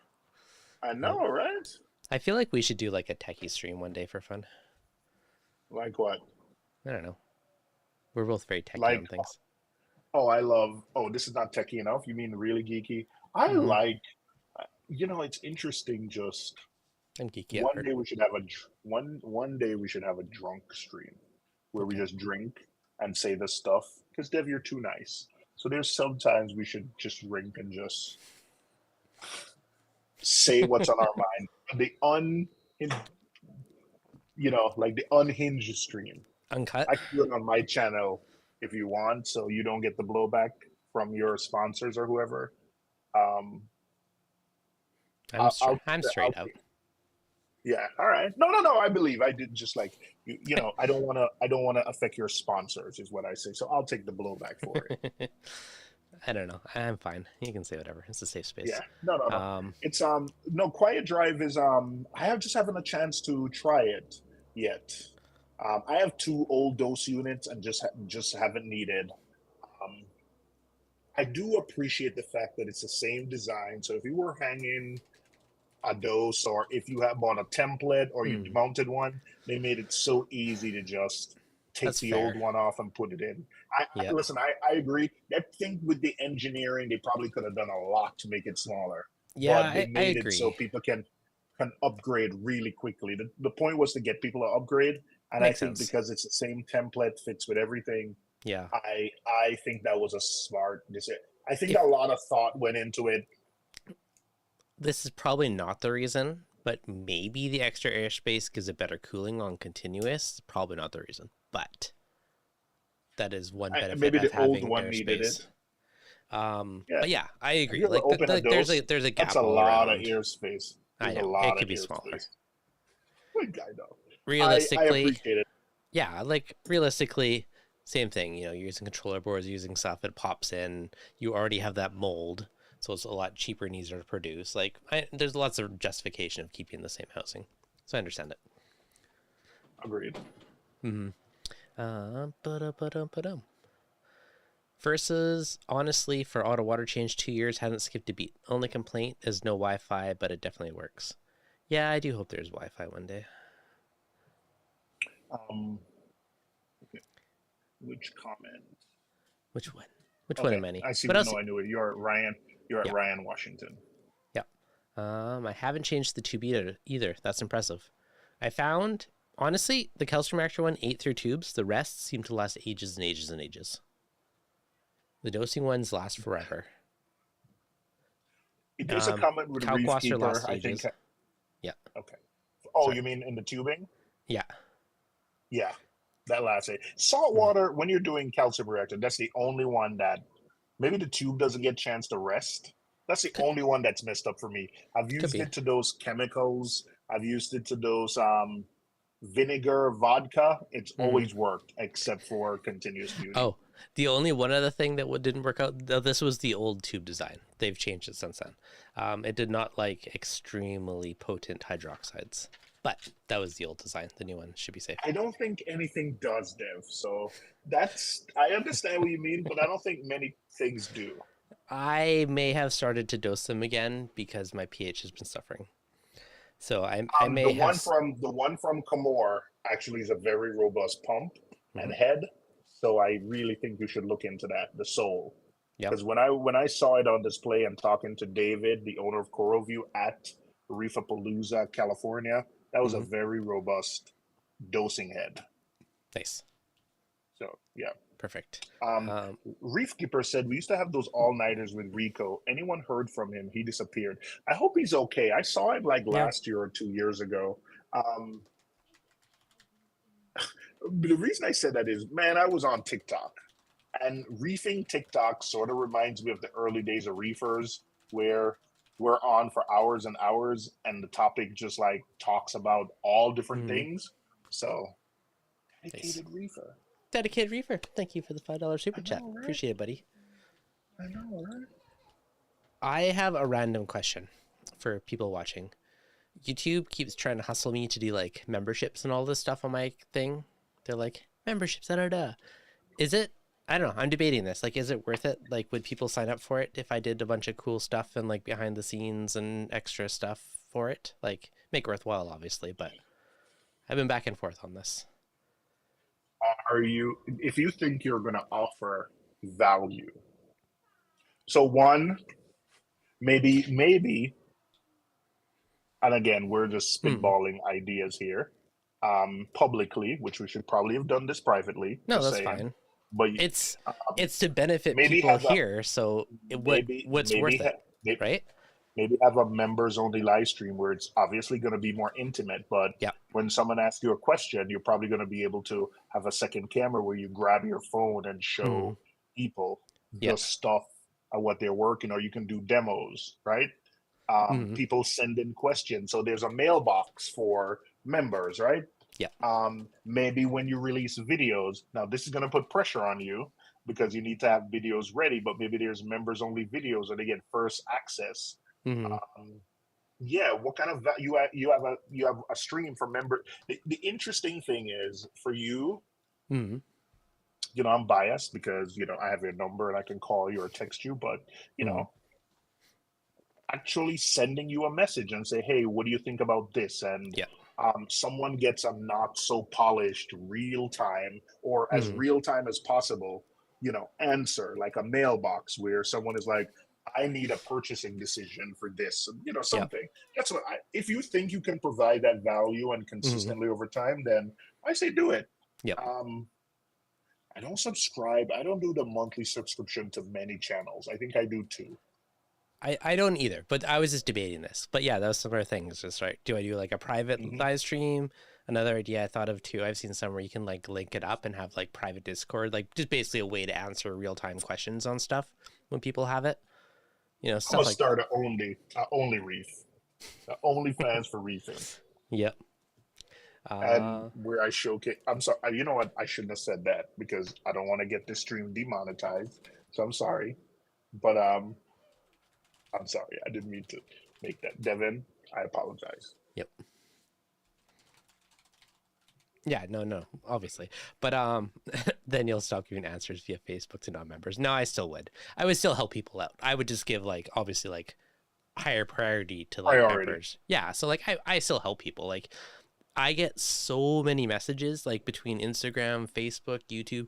I Yep. know, right? I feel like we should do like a techie stream one day for fun. Like what? I don't know. We're both very techie Like on things. oh, I love. Oh, this is not techie enough. You mean really geeky? I Mm-hmm. like. It's interesting. Just I'm geeky at one heart. day we should have a one day we should have a drunk stream where we Okay. just drink and say the stuff. Because Dev, you're too nice. So there's sometimes we should just drink and just say what's on our mind. The like the unhinged stream. Uncut. I can do it on my channel if you want, so you don't get the blowback from your sponsors or whoever. Um, I'm I'll straight up. yeah, all right. No, no, no. I believe I did just like I don't wanna affect your sponsors is what I say. So I'll take the blowback for it. I don't know. I'm fine. You can say whatever. It's a safe Yeah. space. No, no, no. Um, It's no Quiet Drive is I have just haven't a chance to try it yet. I have two old dose units and just haven't needed. Um, I do appreciate the fact that it's the same design. So if you were hanging a dose or if you have bought a template or you hmm, mounted one, they made it so easy to just take that's the old fair. one off and put it in. Yep. Listen, I agree. I think with the engineering, they probably could have done a lot to make it smaller, Yeah, but they I made it so agree. people can upgrade really quickly. The point was to get people to upgrade, and I Makes think sense. because it's the same template, fits with everything. Yeah. I think that was a smart decision. I think If a lot of thought went into it. this is probably not the reason, but maybe the extra airspace gives it better cooling on continuous. Probably not the reason, but that is one benefit Maybe of the old having one needed airspace. it. Yeah. But yeah, I Have agree. you ever Like opened a dose? there's a That's a gap all lot of around. airspace. I There's a know it lot of could be smaller. airspace. Good guy though. I Realistically, appreciate it. yeah, like realistically, same thing. You're using controller boards, using stuff, it pops in. You already have that mold, so it's a lot cheaper and easier to produce. There's lots of justification of keeping the same housing, so I understand it. Agreed. Mm-hmm. Ba-dum. Versus, honestly, for auto water change, 2 years hasn't skipped a beat. Only complaint is no Wi-Fi, but it definitely works. Yeah, I do hope there's Wi-Fi one day. Um, okay. Which comment? Which one? Which one Okay, am I? I see. What else? No, I knew it. You're at Ryan. You're at Yeah, Ryan Washington. yeah. I haven't changed the tube either. That's impressive. I found, honestly, the calcium reactor one, 8 through tubes. The rest seem to last ages and ages and ages. The dosing ones last forever. There's a comment with Kalkwasser Reefkeeper. lost I think. ages. Yeah, Okay. Oh, sorry. you mean in the tubing? Yeah, Yeah, that last eight. mhm. Saltwater, when you're doing calcium reactor, that's the only one that maybe the tube doesn't get a chance to rest. That's the Could, only one that's messed up for me. I've could used be. it to those chemicals. I've used it to those vinegar, vodka, it's Hmm. always worked except for continuous beauty. Oh, the only one other thing that didn't work out. This was the old tube design. They've changed it since then. It did not like extremely potent hydroxides, but that was the old design. The new one should be safe. I don't think anything does, Dev. So that's, I understand what you mean, but I don't think many things do. I may have started to dose them again because my pH has been suffering. So I The may have. one from Comore actually is a very robust pump and Mhm. head. So I really think you should look into that, the Soul. Yep. Because when I saw it on display and talking to David, the owner of Coral View at Reefapalooza, California, that was a Hmm. very robust dosing head. Nice. So yeah. Perfect. Um, Um, Reefkeeper said we used to have those all-nighters with Rico. Anyone heard from him? He disappeared. I hope he's okay. I saw him like yeah. last year or 2 years ago. Um, the reason I said that is, man, I was on TikTok, and reefing TikTok sort of reminds me of the early days of reefers, where we're on for hours and hours, and the topic just like talks about all different Hmm. things. So, Nice. dedicated reefer. Dedicated reefer. Thank you for the $5 super I chat. know, right? Appreciate it, buddy. I know, right? I have a random question for people watching. YouTube keeps trying to hustle me to do like memberships and all this stuff on my thing. They're like, memberships, da da da. Is it? I don't know. I'm debating this. Like, is it worth it? Like, would people sign up for it if I did a bunch of cool stuff and like behind the scenes and extra stuff for it? Like, make it worthwhile, obviously, but I've been back and forth on this. Are you, if you think you're going to offer value? So one, maybe, and again, we're just Hmm. spitballing ideas here, publicly, which we should probably have done this privately, No, just that's saying. fine. But It's um, it's to benefit maybe people have a here. So maybe what's worth it, maybe right? maybe have a members only live stream where it's obviously going to be more intimate, but Yeah. when someone asks you a question, you're probably going to be able to have a second camera where you grab your phone and Hmm. show people Yeah. the stuff what they're working, or you can do demos, right? Hmm. People send in questions, so there's a mailbox for members, right? Yeah. Maybe when you release videos, now this is going to put pressure on you because you need to have videos ready, but maybe there's members only videos and they get first access. Hmm. um, yeah, what kind of you have a stream for member. The interesting thing is for you, Hmm. I'm biased because I have your number and I can call you or text you, but you Hmm. know actually sending you a message and say, hey, what do you think about this? And Yeah. someone gets a not so polished real time, or as Hmm. real time as possible, answer, like a mailbox where someone is like, I need a purchasing decision for this, Yeah. something. That's what if you think you can provide that value and Hmm. consistently over time, then I say do it. Yep. Um, I don't subscribe. I don't do the monthly subscription to many channels. I think I do two. I don't either, but I was just debating this. But yeah, that was some other things. Just right. Do I do like a private Hmm. live stream? Another idea I thought of too. I've seen some where you can like link it up and have like private Discord, like just basically a way to answer real time questions on stuff when people have it. I'm gonna Stuff like start a only reef, only fans for reefing, yep. and Uh, where I showcase. I'm sorry. You know what? I shouldn't have said that because I don't want to get this stream demonetized. So I'm sorry, but I'm sorry. I didn't mean to make that. Devin, I apologize. yep. Yeah, no, obviously. But then you'll stop giving answers via Facebook to non-members. No, I still would. I would still help people out. I would just give like obviously like higher priority to like Priority. members. Yeah, so like I still help people. Like I get so many messages like between Instagram, Facebook, YouTube,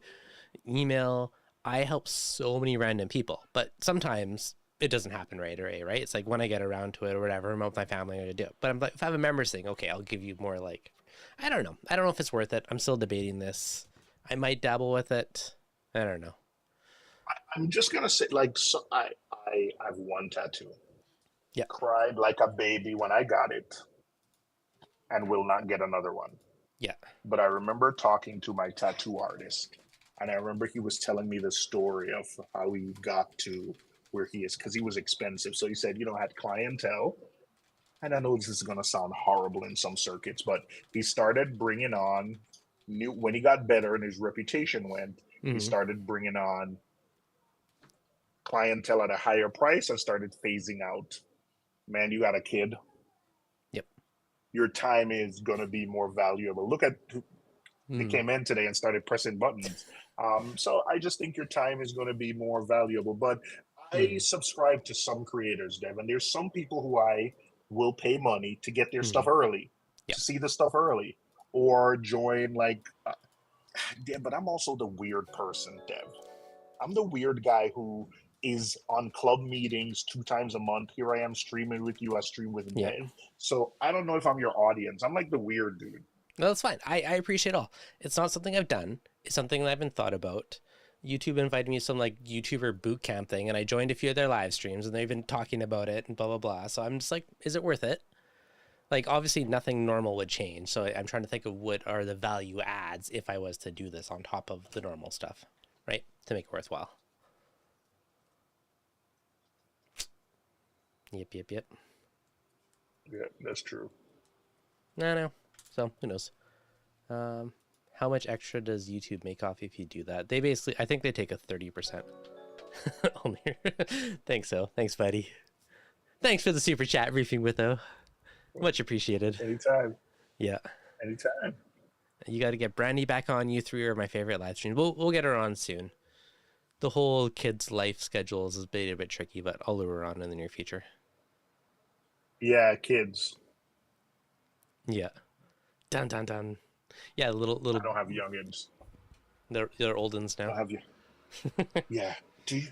email. I help so many random people, but sometimes it doesn't happen right away, right? It's like when I get around to it or whatever, I'm with my family, I'm gonna do it. But I'm like, if I have a members thing, okay, I'll give you more like, I don't know. I don't know if it's worth it. I'm still debating this. I might dabble with it. I don't know. I'm just gonna say, like, so I have one tattoo. Yeah. Cried like a baby when I got it, and will not get another one. Yeah. But I remember talking to my tattoo artist, and I remember he was telling me the story of how he got to where he is because he was expensive. So he said, had clientele, and I know this is going to sound horrible in some circuits, but he started bringing on new when he got better and his reputation went. He Hmm. started bringing on clientele at a higher price and started phasing out. Man, you got a kid. Yep. Your time is going to be more valuable. Look at they Mm. came in today and started pressing buttons. So I just think your time is going to be more valuable. But I Mm. subscribe to some creators, Devin. There's some people who I will pay money to get their stuff Mm. early, Yep. to see the stuff early, or join like. Dev, but I'm also the weird person, Dev. I'm the weird guy who is on club meetings 2 times a month. Here I am streaming with you. I stream with Yep. Dev. So I don't know if I'm your audience. I'm like the weird dude. No, that's fine. I appreciate all. It's not something I've done. It's something that I've been thought about. YouTube invited me to some like YouTuber boot camp thing, and I joined a few of their live streams, and they've been talking about it and blah blah blah. So I'm just like, is it worth it? Like, obviously, nothing normal would change. So I'm trying to think of what are the value adds if I was to do this on top of the normal stuff, right? To make it worthwhile. Yep, yep, yep. Yeah, that's true. No. So who knows? Um, how much extra does YouTube make off if you do that? They basically, I think they take a 30%. Only. Thanks, so. Thanks, buddy. Thanks for the super chat, Reefing with though. Much appreciated. Anytime. Yeah. Anytime. You got to get Brandy back on. You three are my favorite live streams. We'll get her on soon. The whole kid's life schedules is a bit tricky, but I'll lure her on in the near future. Yeah, kids. Yeah. Dun dun dun. Yeah, I little. don't have youngins. They're old uns I now. don't have you. Yeah. Do you?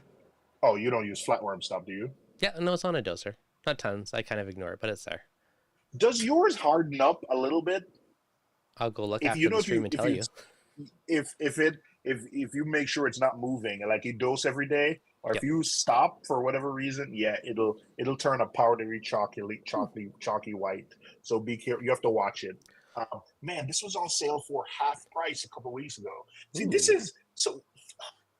Oh, you don't use flatworm stuff, do you? Yeah, no, it's on a doser. Not tons. I kind of ignore it, but it's there. Does yours harden up a little bit? I'll go look If you after know the stream and if tell you you. if it if you make sure it's not moving, like you dose every day, or if Yep. you stop for whatever reason, yeah, it'll turn a powdery chalky white. So be careful. You have to watch it. Man, this was on sale for half price a couple weeks ago. See, this Ooh. is so,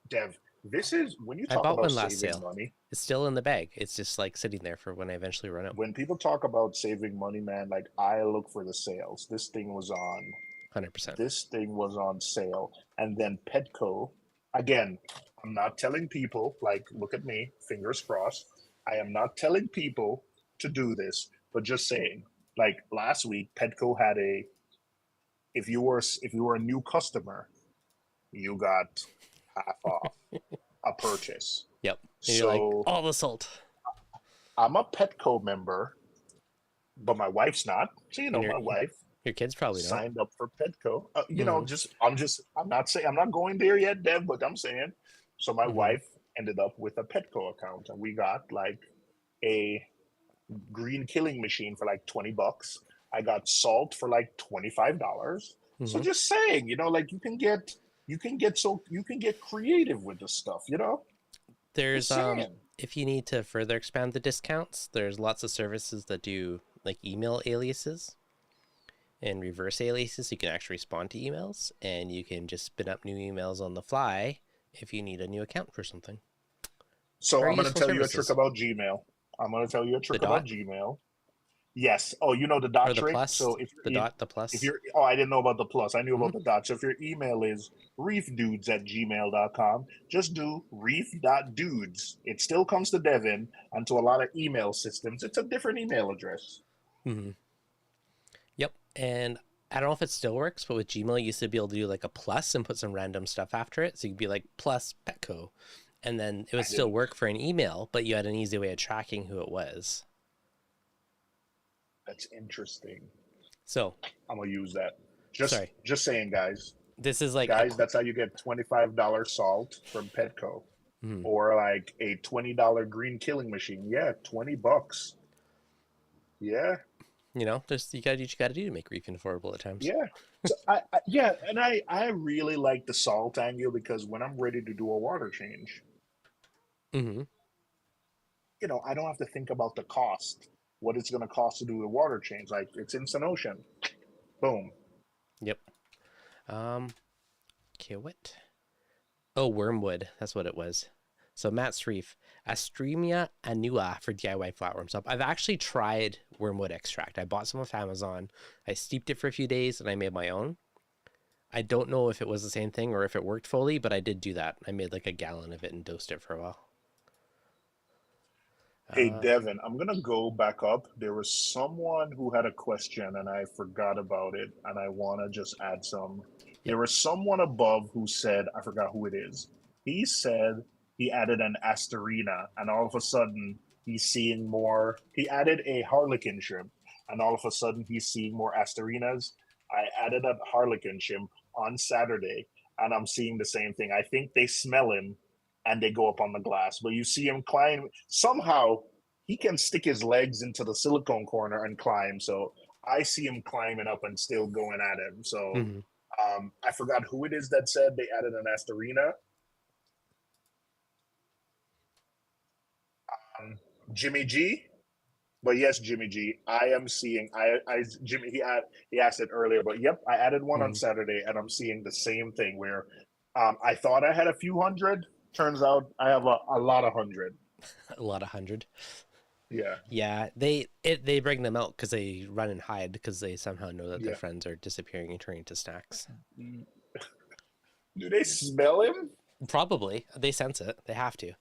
Dev. This is when you I talk bought about one last saving sale. money. It's still in the bag. It's just like sitting there for when I eventually run out. When people talk about saving money, man, like I look for the sales. $100%. This thing was on sale. And then Petco, again, I'm not telling people, like, look at me, fingers crossed. I am not telling people to do this, but just saying, like last week, Petco had a if you were a new customer, you got half off a purchase. Yep. And you're like, So all the salt. I'm a Petco member, but my wife's not. So And my wife your kids probably don't. signed up for Petco. Mm-hmm. I'm not saying I'm not going there yet, Dev, but I'm saying. So my Mm-hmm. wife ended up with a Petco account, and we got like a green killing machine for like $20. I got salt for like $25. So Mm-hmm. just saying, like you can get creative with this stuff, There's Just saying. if you need to further expand the discounts, there's lots of services that do like email aliases and reverse aliases. You can actually respond to emails, and you can just spin up new emails on the fly if you need a new account for something. So Very I'm going to useful tell you a trick services. about Gmail. The dot Yes. Oh, you know the dot or the trick. plus, So the dot, the if plus. you're oh, I didn't know about the plus. I knew Mm-hmm. about the dot. So if your email is reefdudes@gmail.com, just do reef.dudes. It still comes to Devin, and to a lot of email systems, it's a different email address. Mm-hmm. Yep. And I don't know if it still works, but with Gmail, you used to be able to do like a plus and put some random stuff after it. So you'd be like plus Petco. And then it would I still didn't. work for an email, but you had an easy way of tracking who it was. That's interesting. So, I'm gonna use that. sorry, Just saying, guys. this is like a Guys, that's how you get $25 salt from Petco. mm, Or like a $20 green killing machine. Yeah, $20. Yeah, just you gotta do what you gotta do to make reefing affordable at times. yeah. So yeah, and I really like the salt angle because when I'm ready to do a water change, Mm-hmm. I don't have to think about the cost, what it's going to cost to do the water change. Like it's instant ocean, boom. Yep. Okay, what? Oh, wormwood. That's what it was. So Matt's Reef, Astremia annua for DIY flatworm soap. I've actually tried wormwood extract. I bought some off Amazon. I steeped it for a few days and I made my own. I don't know if it was the same thing or if it worked fully, but I did do that. I made like a gallon of it and dosed it for a while. Hey, Devin, I'm gonna go back up. There was someone who had a question and I forgot about it, and I wanna just add some. Yep. There was someone above who said, I forgot who it is. He said he added an Asterina, and all of a sudden he's seeing more. He added a Harlequin shrimp, and all of a sudden he's seeing more Asterinas. I added a Harlequin shrimp on Saturday, and I'm seeing the same thing. I think they smell him and they go up on the glass. But you see him climb. Somehow he can stick his legs into the silicone corner and climb. So I see him climbing up and still going at him. So Mm-hmm. I forgot who it is that said they added an Asterina. Jimmy G. But yes, Jimmy G, I am seeing. Jimmy he asked it earlier, but yep, I added one on Mm-hmm. Saturday, and I'm seeing the same thing where I thought I had a few hundred. Turns out I have a lot of hundred. A lot of 100. Yeah, Yeah, they bring them out because they run and hide because they somehow know that their yeah. friends are disappearing and turning to snacks. Do they smell him? Probably. They sense it. They have to.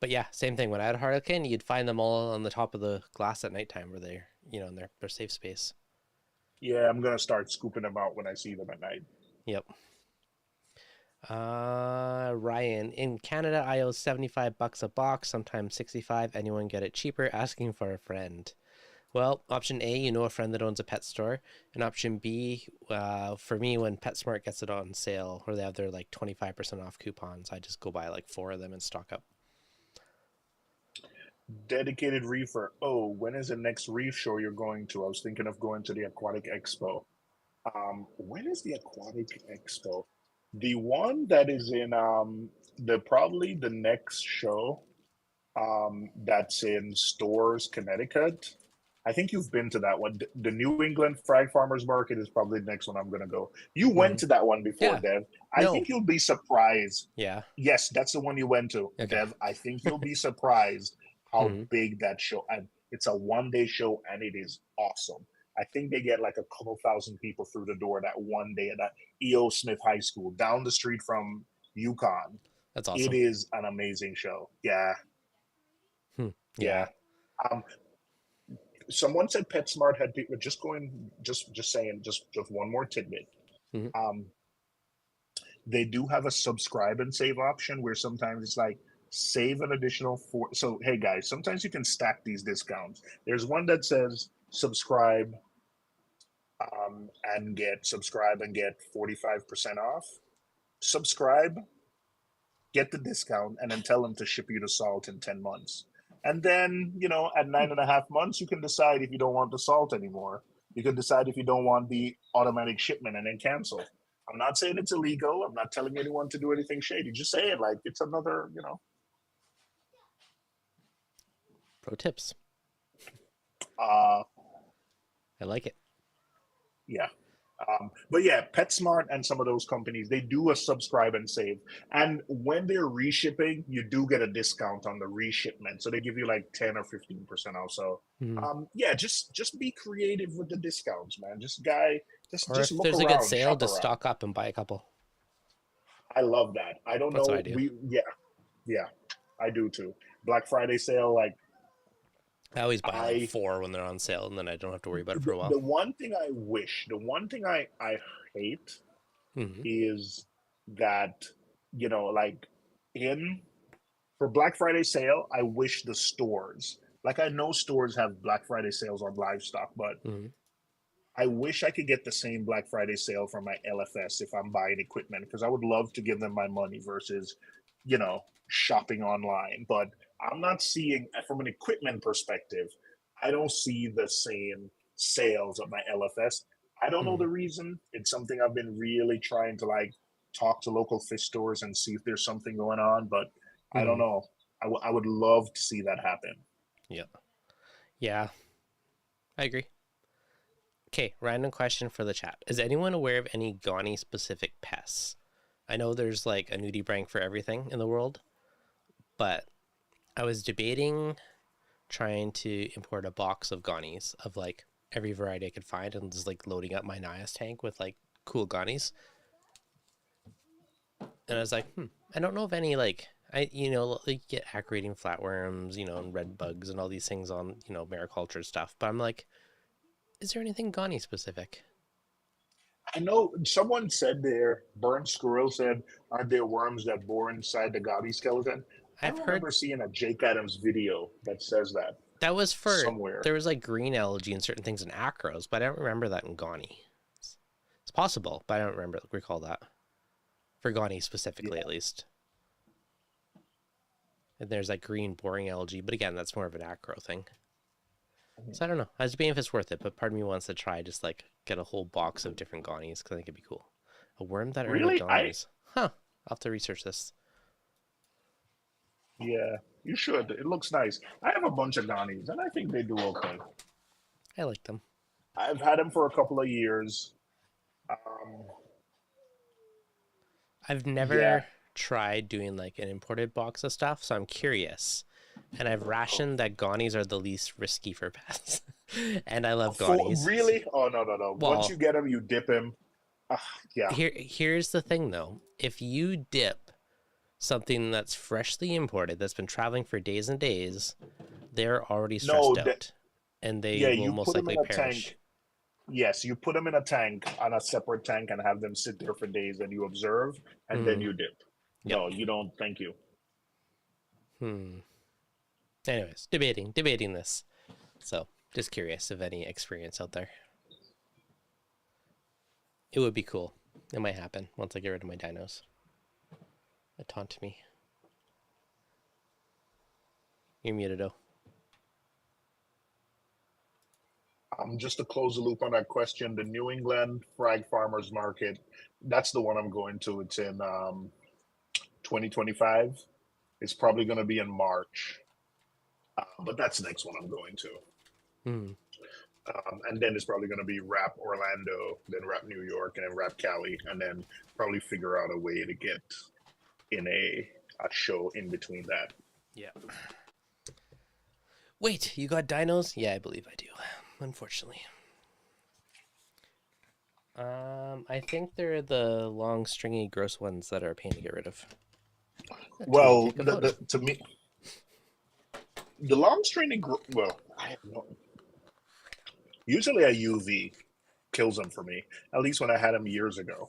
But yeah, same thing. When I had a Harlequin, you'd find them all on the top of the glass at nighttime where they're, in their safe space. Yeah, I'm gonna start scooping them out when I see them at night. Yep. Ryan, in Canada, I owe $75 a box, sometimes 65. Anyone get it cheaper? Asking for a friend. Well, option A, you know a friend that owns a pet store. And option B, for me, when PetSmart gets it on sale or they have their like 25% off coupons, I just go buy like 4 of them and stock up. Dedicated reefer. Oh, when is the next reef show you're going to? I was thinking of going to the Aquatic Expo. When is the Aquatic Expo? The one that is in the probably the next show that's in Stores, Connecticut. I think you've been to that one. The New England Frag Farmers Market is probably the next one I'm gonna go. You Mm-hmm. went to that one before, Yeah. Dev. I No. think you'll be surprised. Yeah. Yes, that's the one you went to, Okay. Dev. I think you'll be surprised how Mm-hmm. big that show. And it's a one-day show, and it is awesome. I think they get like a couple thousand people through the door that one day at that E.O. Smith High School down the street from UConn. That's It awesome. is an amazing show. Yeah, Yeah. yeah. Um, Someone said PetSmart had people just going. Just saying. Just one more tidbit. Mm-hmm. They do have a subscribe and save option where sometimes it's like save an additional four. So hey guys, sometimes you can stack these discounts. There's one that says subscribe and get 45% off. Subscribe, get the discount, and then tell them to ship you the salt in 10 months. And then, at 9.5 months, you can decide if you don't want the salt anymore. You can decide if you don't want the automatic shipment and then cancel. I'm not saying it's illegal. I'm not telling anyone to do anything shady. Just saying, like, it's another. Pro tips. Uh, I like it. yeah. But yeah, PetSmart and some of those companies, they do a subscribe and save. And when they're reshipping, you do get a discount on the reshipment. So they give you like 10 or 15% off. So yeah, just be creative with the discounts, man. Just Or just if look there's a around, good sale, shop just around. stock up and buy a couple. I love that. I don't That's what know. I do. Yeah, I do too. Black Friday sale, like I always buy like I 4 when they're on sale, and then I don't have to worry about it for a while. the one thing the one thing I hate Mm-hmm. is that like in for Black Friday sale, I wish the stores, like I know stores have Black Friday sales on livestock, but Mm-hmm. I wish I could get the same Black Friday sale from my LFS if I'm buying equipment, because I would love to give them my money versus shopping online. But I'm not seeing, from an equipment perspective, I don't see the same sales of my LFS. I don't know Mm-hmm. the reason. It's something I've been really trying to like talk to local fish stores and see if there's something going on, but I don't Mm-hmm. know. I would love to see that happen. Yeah. Yeah. I agree. Okay, random question for the chat. Is anyone aware of any Ghani specific pests? I know there's like a nudie brand for everything in the world, but I was debating trying to import a box of Ghanies of like every variety I could find and just like loading up my Nias tank with like cool Ghanies. And I was like, I don't know if any like like get acerating flatworms, and red bugs and all these things on, mariculture stuff. But I'm like, is there anything Ghani specific? I know someone said there, Burnt Squirrel said, aren't there worms that bore inside the Gaudi skeleton? I I've heard remember seeing a Jake Adams video that says that that was for somewhere. there was like green algae and certain things in acros, but I don't remember that in Ghani. It's possible, but I don't recall that for Ghani specifically, Yeah. at least. And there's like green boring algae, but again, that's more of an acro thing. So I don't know. I was debating if it's worth it, but part of me wants to try just like get a whole box of different Ghanies because I think it'd be cool. A worm that earned Really? Ghanies. Huh. I'll have to research this. Yeah, you should. It looks nice. I have a bunch of Ganis and I think they do okay. I like them. I've had them for a couple of years. Um, I've yeah. never tried doing like an imported box of stuff, so I'm curious. And I've rationed that Ghanies are the least risky for pests. And I love For Ghanies. really? Oh no, no, no. Once Well, you get them, you dip them. Yeah. here's the thing though. If you dip something that's freshly imported, that's been traveling for days and days, they're already No, stressed out and they yeah, will you most put them likely in a tank. perish. Yes, you put them in a tank, on a separate tank, and have them sit there for days, and you observe, and then Hmm. you dip. Yep. No, you don't. Thank you. Hmm. Anyways, debating this. So just curious if any experience out there. It would be cool. It might happen once I get rid of my dinos. They taunt me. You're muted, oh. Just to close the loop on that question, the New England Frag Farmers Market, that's the one I'm going to. It's in 2025. It's probably going to be in March, but that's the next one I'm going to. Hmm. And then it's probably going to be Wrap Orlando, then Wrap New York, and then Wrap Cali, and then probably figure out a way to get in a show in between that. Yeah. Wait, you got dinos? Yeah, I believe I do. Unfortunately. I think they're the long, stringy, gross ones that are a pain to get rid of. Well, Take a photo. to me, the long stringy, well, I have no. Usually a UV kills them for me. At least when I had them years ago.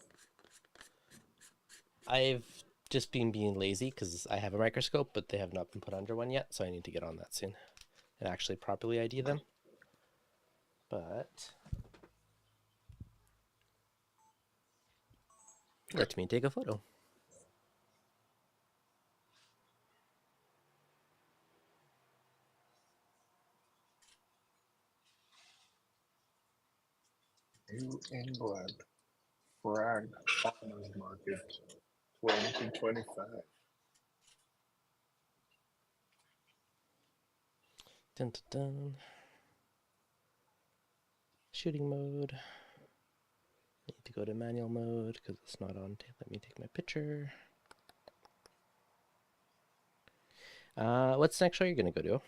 I've just been being lazy because I have a microscope, but they have not been put under one yet, so I need to get on that soon and actually properly ID them. But let me take a photo. New England Frag Farmers Market 2025. Dun, dun, dun. Shooting mode. I need to go to manual mode because it's not on. Let me take my picture. What's the next show you're going to go to?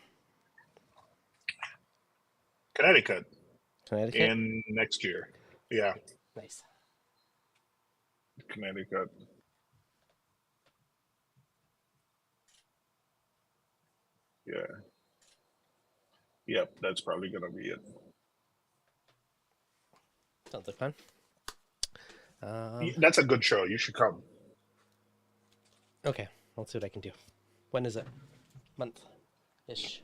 Connecticut. Connecticut? In next year. Yeah. Nice. Connecticut. Yeah. Yep, that's probably going to be it. Sounds like fun. That's a good show. You should come. Okay, I'll see what I can do. When is it? Month-ish.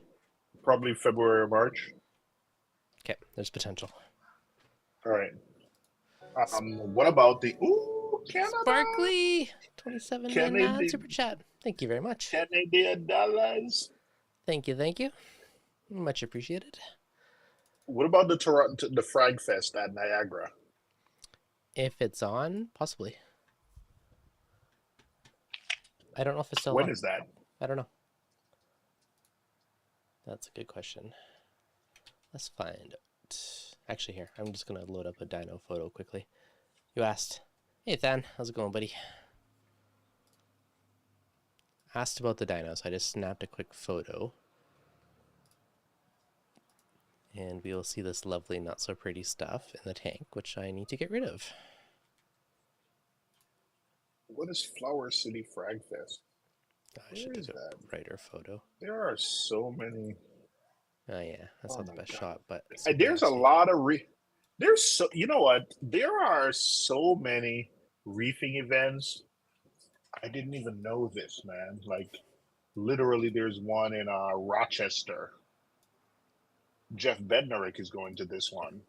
Probably February or March. Okay, there's potential. All right. What about the Canada? Sparkly! 27.99 super chat. Thank you very much. Canadian dollars. Thank you. Much appreciated. What about the Toronto, the Frag Fest at Niagara? If it's on, possibly. I don't know if it's still When on. is that? I don't know. That's a good question. Let's find out. Actually, here, I'm just going to load up a dino photo quickly. You asked. Hey, Than. How's it going, buddy? asked about the dinos. I just snapped a quick photo. And we will see this lovely, not so pretty stuff in the tank, which I need to get rid of. What is Flower City Frag Fest? I should Where is take a that? brighter photo. There are so many. Oh yeah, that's Oh not the my best God. shot, but There's a lot of there's so, you know what? There are so many reefing events. I didn't even know this, man. Like literally there's one in Rochester. Jeff Bednarik is going to this one.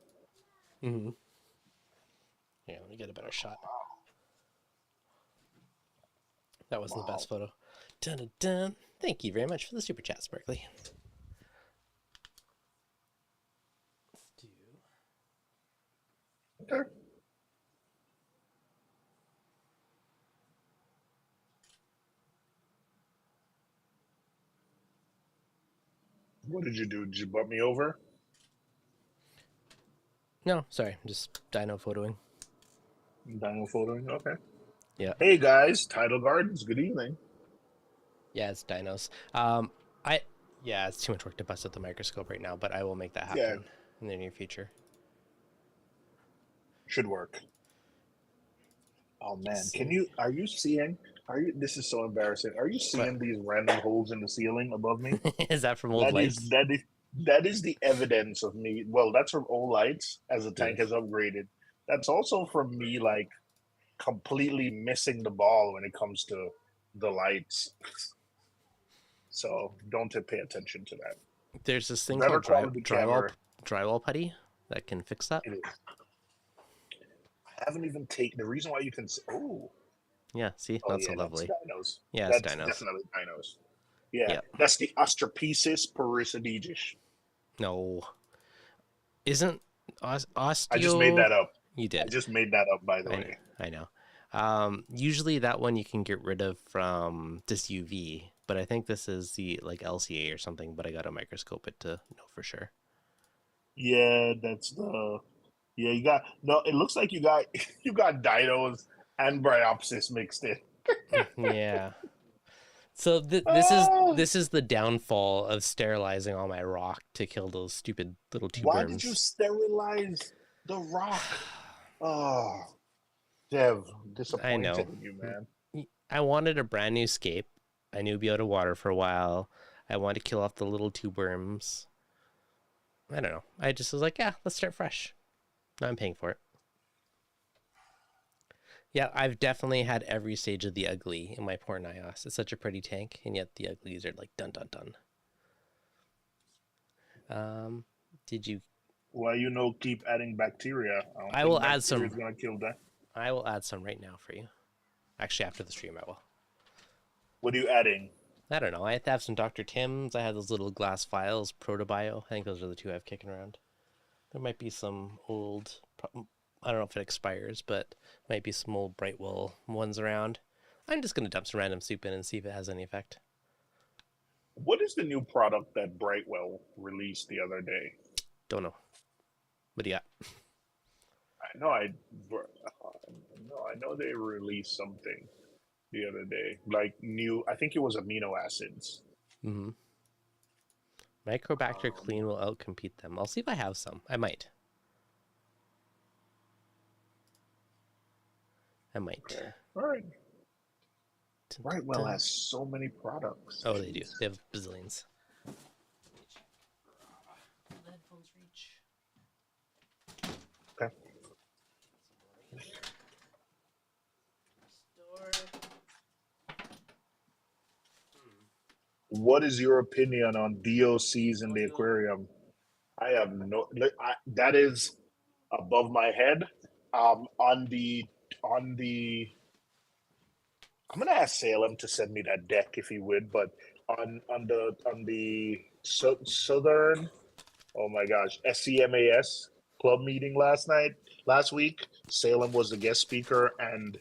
Mm-hmm. Yeah, let me get a better shot. That wasn't the best photo. Dun dun dun. Thank you very much for the super chat, Sparkly. Okay. What did you do? Did you butt me over? No, sorry, I'm just dino photoing. Dino photoing? Okay. Yeah. Hey guys, Tidal Gardens, good evening. Yeah, it's dinos. Yeah, it's too much work to bust out the microscope right now, but I will make that happen in the near future. Should work. Oh man, are you seeing, this is so embarrassing. Are you seeing these random holes in the ceiling above me? Is that from old lights? That is the evidence of me. Well, that's from old lights as the tank has upgraded. That's also from me like completely missing the ball when it comes to the lights. So don't pay attention to that. There's this thing Better called quality camera. drywall putty that can fix that. It is. I haven't even taken the reason why you can. Oh, yeah. See, oh not yeah, so lovely. that's dinos. Yeah, That's it's dinos. definitely dinos. Yeah, Yep. that's the Astropesis parisidiges. No, isn't osteo? I just made that up. You did. I just made that up, by the way. I know. Usually that one you can get rid of from just UV, but I think this is the like LCA or something. But I got to microscope it to know for sure. Yeah, that's the. Yeah, you got no. It looks like you got you got dinos and bryopsis mixed in. Yeah. So this is the downfall of sterilizing all my rock to kill those stupid little tube Why worms. did you sterilize the rock? Oh, Dev, disappointed in you, man. I wanted a brand new scape. I knew it'd be out of water for a while. I wanted to kill off the little tube worms. I don't know. I just was like, yeah, let's start fresh. Now I'm paying for it. Yeah, I've definitely had every stage of the ugly in my poor Nios. It's such a pretty tank, and yet the uglies are like dun dun dun. Did you? Well, keep adding bacteria. I will add some. Gonna kill that. I will add some right now for you. Actually, after the stream, I will. What are you adding? I don't know. I have to have some Dr. Tim's. I have those little glass vials, Protobio. I think those are the two I have kicking around. There might be some old. I don't know if it expires, but might be some old Brightwell ones around. I'm just going to dump some random soup in and see if it has any effect. What is the new product that Brightwell released the other day? Don't know. What do you got? I know they released something the other day, like new. I think it was amino acids. Mm-hmm. Microbacter Clean will outcompete them. I'll see if I have some. I might. Okay. All right. Brightwell has so many products. Oh, they do. They have bazillions. Headphones reach. Okay. What is your opinion on DOCs in the aquarium? I have no. That is above my head. On the. I'm gonna ask Salem to send me that deck if he would, but on the southern. Oh my gosh, SCMAS club meeting last week. Salem was the guest speaker, and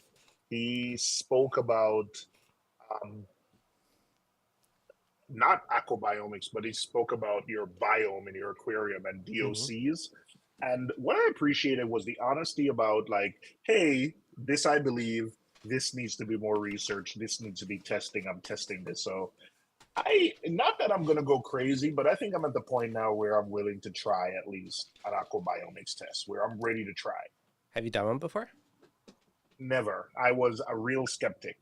he spoke about not aquabiomics, but he spoke about your biome in your aquarium and DOCs. Mm-hmm. And what I appreciated was the honesty about like, hey, this I believe, this needs to be more research. This needs to be testing. I'm testing this. So not that I'm going to go crazy, but I think I'm at the point now where I'm willing to try at least an Aquabiomics test, where I'm ready to try. Have you done one before? Never. I was a real skeptic.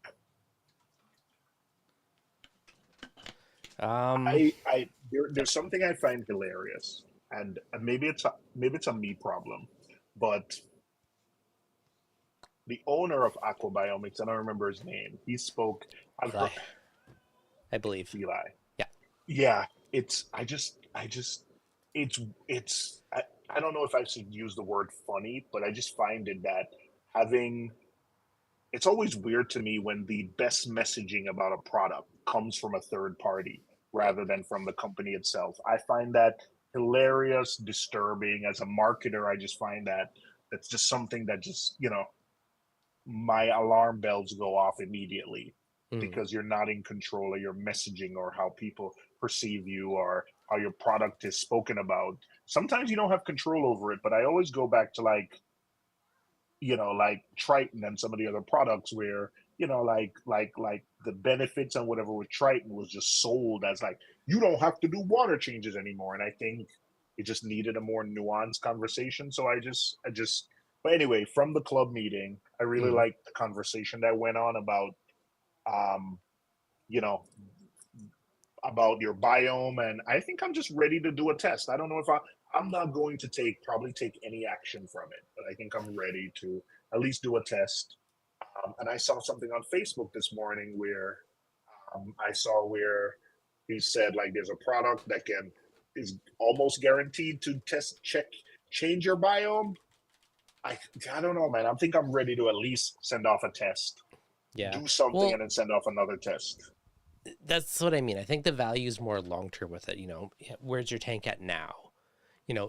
There's something I find hilarious, and maybe it's a me problem, but the owner of Aquabiomics, I don't remember his name. He spoke. Eli, I believe. Eli. Yeah. Yeah. I don't know if I should use the word funny, but I just find it that it's always weird to me when the best messaging about a product comes from a third party rather than from the company itself. I find that hilarious, disturbing. As a marketer, I just find that's just something that just, my alarm bells go off immediately because you're not in control of your messaging or how people perceive you or how your product is spoken about. Sometimes you don't have control over it, but I always go back to like Trident and some of the other products where, like the benefits and whatever with Trident was just sold as like, you don't have to do water changes anymore. And I think it just needed a more nuanced conversation. So but anyway, from the club meeting, I really liked the conversation that went on about, you know, about your biome. And I think I'm just ready to do a test. I don't know if I'm not going to probably take any action from it, but I think I'm ready to at least do a test. And I saw something on Facebook this morning where where he said like there's a product that is almost guaranteed to change your biome. I don't know, man. I think I'm ready to at least send off a test. Yeah. Do something and then send off another test. That's what I mean. I think the value is more long term with it. Where's your tank at now?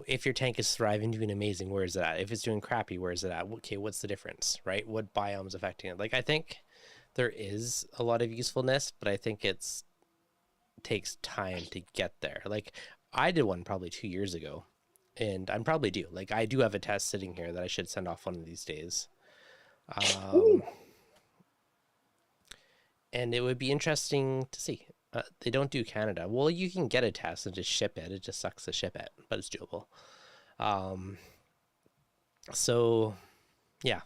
If your tank is thriving, doing amazing, where is it at? If it's doing crappy, where is it at? Okay, what's the difference, right? What biome is affecting it? Like, I think there is a lot of usefulness, but I think takes time to get there. Like, I did one probably 2 years ago, and I'm probably due. Like, I do have a test sitting here that I should send off one of these days. And it would be interesting to see. They don't do Canada. Well, you can get a test and just ship it. It just sucks to ship it, but it's doable. So, yeah.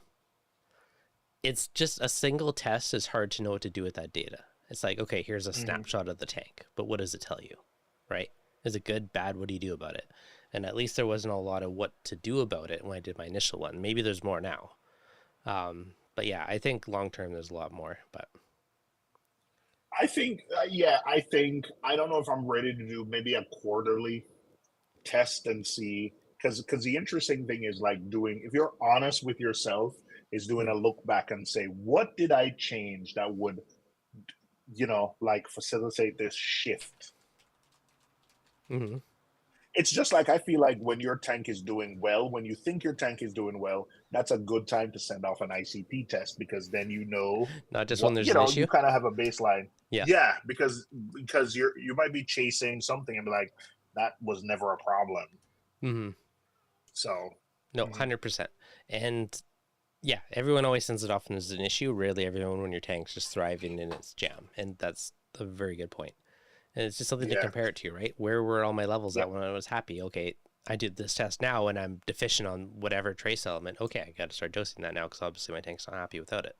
It's just a single test is hard to know what to do with that data. It's like, okay, here's a snapshot of the tank, but what does it tell you, right? Is it good, bad? What do you do about it? And at least there wasn't a lot of what to do about it when I did my initial one. Maybe there's more now. But yeah, I think long-term there's a lot more, but... I think, I don't know if I'm ready to do maybe a quarterly test and see, because the interesting thing is like if you're honest with yourself, is doing a look back and say, what did I change that would, like facilitate this shift? Mm-hmm. It's just like, I feel like when your tank is doing well, when you think your tank is doing well, that's a good time to send off an ICP test, because then not just when there's an issue. You kind of have a baseline. Yeah, because you might be chasing something and be like, that was never a problem. Mm-hmm. So no, 100%. And yeah, everyone always sends it off when there's an issue. Rarely everyone when your tank's just thriving in its jam, and that's a very good point. And it's just something to compare it to, right? Where were all my levels at when I was happy? Okay, I did this test now and I'm deficient on whatever trace element. Okay, I got to start dosing that now because obviously my tank's not happy without it,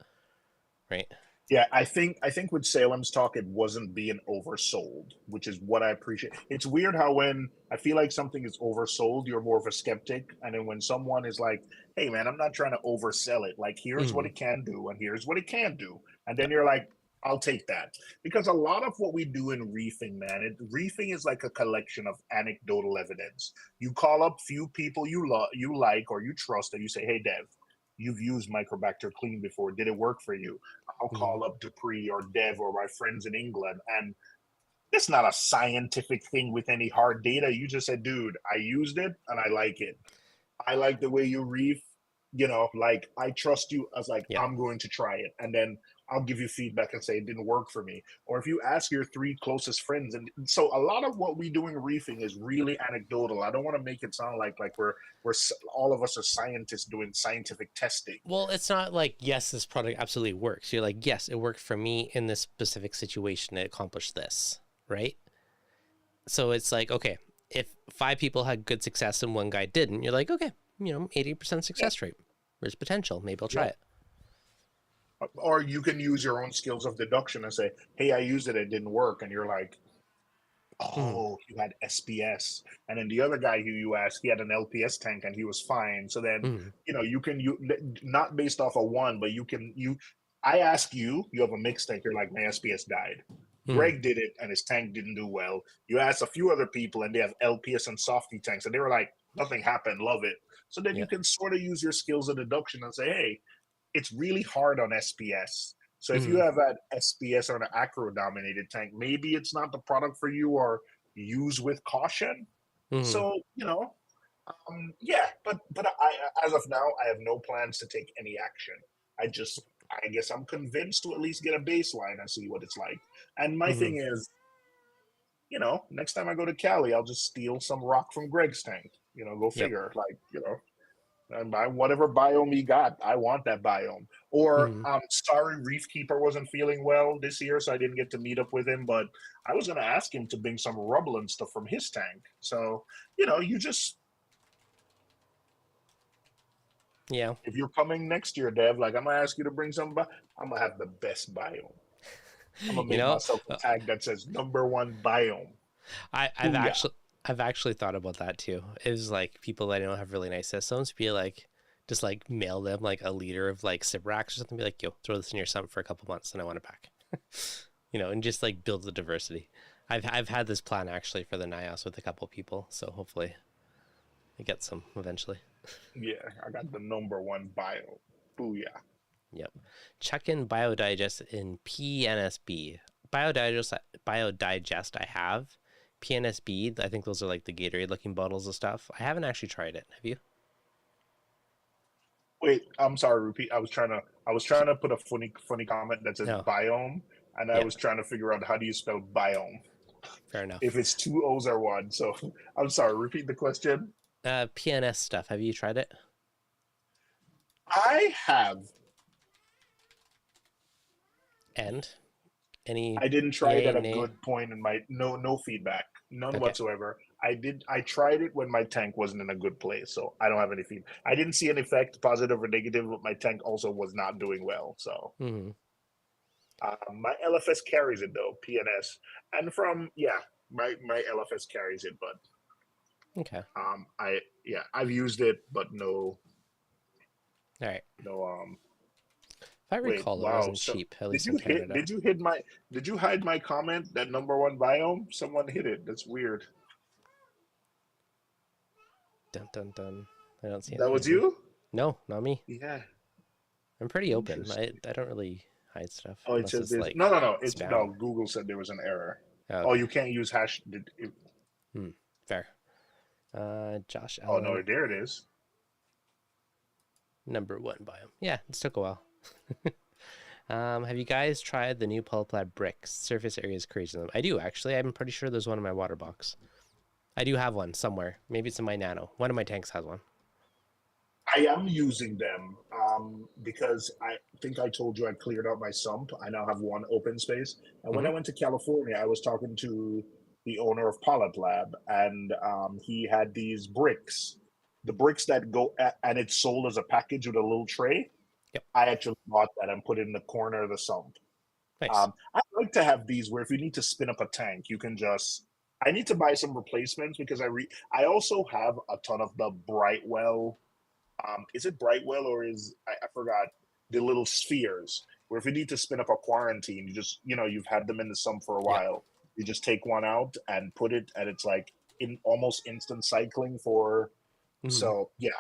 right? Yeah, I think with Salem's talk, it wasn't being oversold, which is what I appreciate. It's weird how when I feel like something is oversold, you're more of a skeptic. And then when someone is like, hey, man, I'm not trying to oversell it. Like, here's what it can do and here's what it can do. And then you're like, I'll take that. Because a lot of what we do in reefing, man, reefing is like a collection of anecdotal evidence. You call up few people you like or you trust, and you say, hey, Dev, you've used Microbacter Clean before. Did it work for you? I'll call up Dupree or Dev or my friends in England. And it's not a scientific thing with any hard data. You just said, dude, I used it and I like it. I like the way you reef. Like, I trust you. I was like, I'm going to try it. And then I'll give you feedback and say it didn't work for me. Or if you ask your 3 closest friends, and so a lot of what we do in reefing is really anecdotal. I don't want to make it sound like we're all of us are scientists doing scientific testing. Well, it's not like, yes, this product absolutely works. You're like, yes, it worked for me in this specific situation. It accomplished this, right? So it's like, okay, if 5 people had good success and 1 guy didn't, you're like, okay, 80% Yeah, success rate. There's potential. Maybe I'll try yeah. it. Or you can use your own skills of deduction and say, "Hey, I used it, it didn't work," and you're like, Mm, "Oh, you had SPS," and then the other guy who you asked, he had an LPS tank and he was fine. So then, mm, you can not based off of one, but you. I ask you, you have a mixed tank. You're like, my SPS died. mm, Greg did it and his tank didn't do well. You asked a few other people and they have LPS and softy tanks and they were like, nothing happened, love it. So then yeah. you can sort of use your skills of deduction and say, hey, it's really hard on SPS. So if you Mm, have that SPS on an acro dominated tank, maybe it's not the product for you, or use with caution. mm, So, yeah, but I, as of now, I have no plans to take any action. I guess I'm convinced to at least get a baseline and see what it's like. And my mm. thing is, next time I go to Cali, I'll just steal some rock from Greg's tank. Go Yep. figure. And by whatever biome he got, I want that biome. Or Mm, sorry, Reef Keeper wasn't feeling well this year, so I didn't get to meet up with him. But I was gonna ask him to bring some rubble and stuff from his tank. So you just yeah. if you're coming next year, Dev, like I'm gonna ask you to bring some. I'm gonna have the best biome. I'm gonna You make know, myself a tag that says #1 biome. I've Booyah! actually thought about that too. It was like people that I know have really nice systems be like, just like mail them like a liter of like sip racks or something. Be like, yo, throw this in your sump for a couple months, and I want it back. And just like build the diversity. I've had this plan actually for the NIOS with a couple people, so hopefully I get some eventually. Yeah, I got the #1 biome. Booyah! Yep. Check in Biodigest in PNSB. Biodigest I have. PNSB, I think those are like the Gatorade looking bottles of stuff. I haven't actually tried it. Have you? Wait, I'm sorry. Repeat. I was trying to put a funny comment that says No. biome, and I Yeah, was trying to figure out how do you spell biome fair if enough. it's 2 O's or one. So I'm sorry. Repeat the question. PNS stuff. Have you tried it? I have. And any I didn't try it yay, at a nay? good point in my no feedback, none Okay, whatsoever. I tried it when my tank wasn't in a good place, so I don't have any feedback. I didn't see an effect, positive or negative, but my tank also was not doing well. So hmm, my LFS carries it though, PNS, and from yeah, my LFS carries it, but okay, I've used it, but all right. no If I wait, recall, it wow. wasn't So cheap, at did least in you hit Canada. did you hit my did you hide my comment that #1 biome? Someone hit it. That's weird. Dun dun dun. I don't see That any was hidden. you? No, not me. Yeah. I'm pretty open. I Interesting. I don't really hide stuff Oh, it unless says it's this. like No. It's spam. no. Google said there was an error. Oh, Oh, okay. you can't use hash. Hmm. Fair. Josh Oh no, Allen, there it is. #1 biome. Yeah, it took a while. Have you guys tried the new Polyplad bricks? Surface area is crazy. I do actually. I'm pretty sure there's one in my water box. I do have one somewhere. Maybe it's in my nano. One of my tanks has one. I am using them because I think I told you I cleared out my sump. I now have one open space. And when Mm-hmm. I went to California, I was talking to the owner of Polyp Lab, and he had these bricks, the bricks that go and it's sold as a package with a little tray. Yep. I actually bought that and put it in the corner of the sump. Nice. I like to have these where if you need to spin up a tank, you can just. I need to buy some replacements because I also have a ton of the Brightwell. Is it Brightwell or I forgot the little spheres where if you need to spin up a quarantine, you just you've had them in the sump for a Yep. while. You just take one out and put it, and it's like in almost instant cycling for. Mm-hmm. So yeah,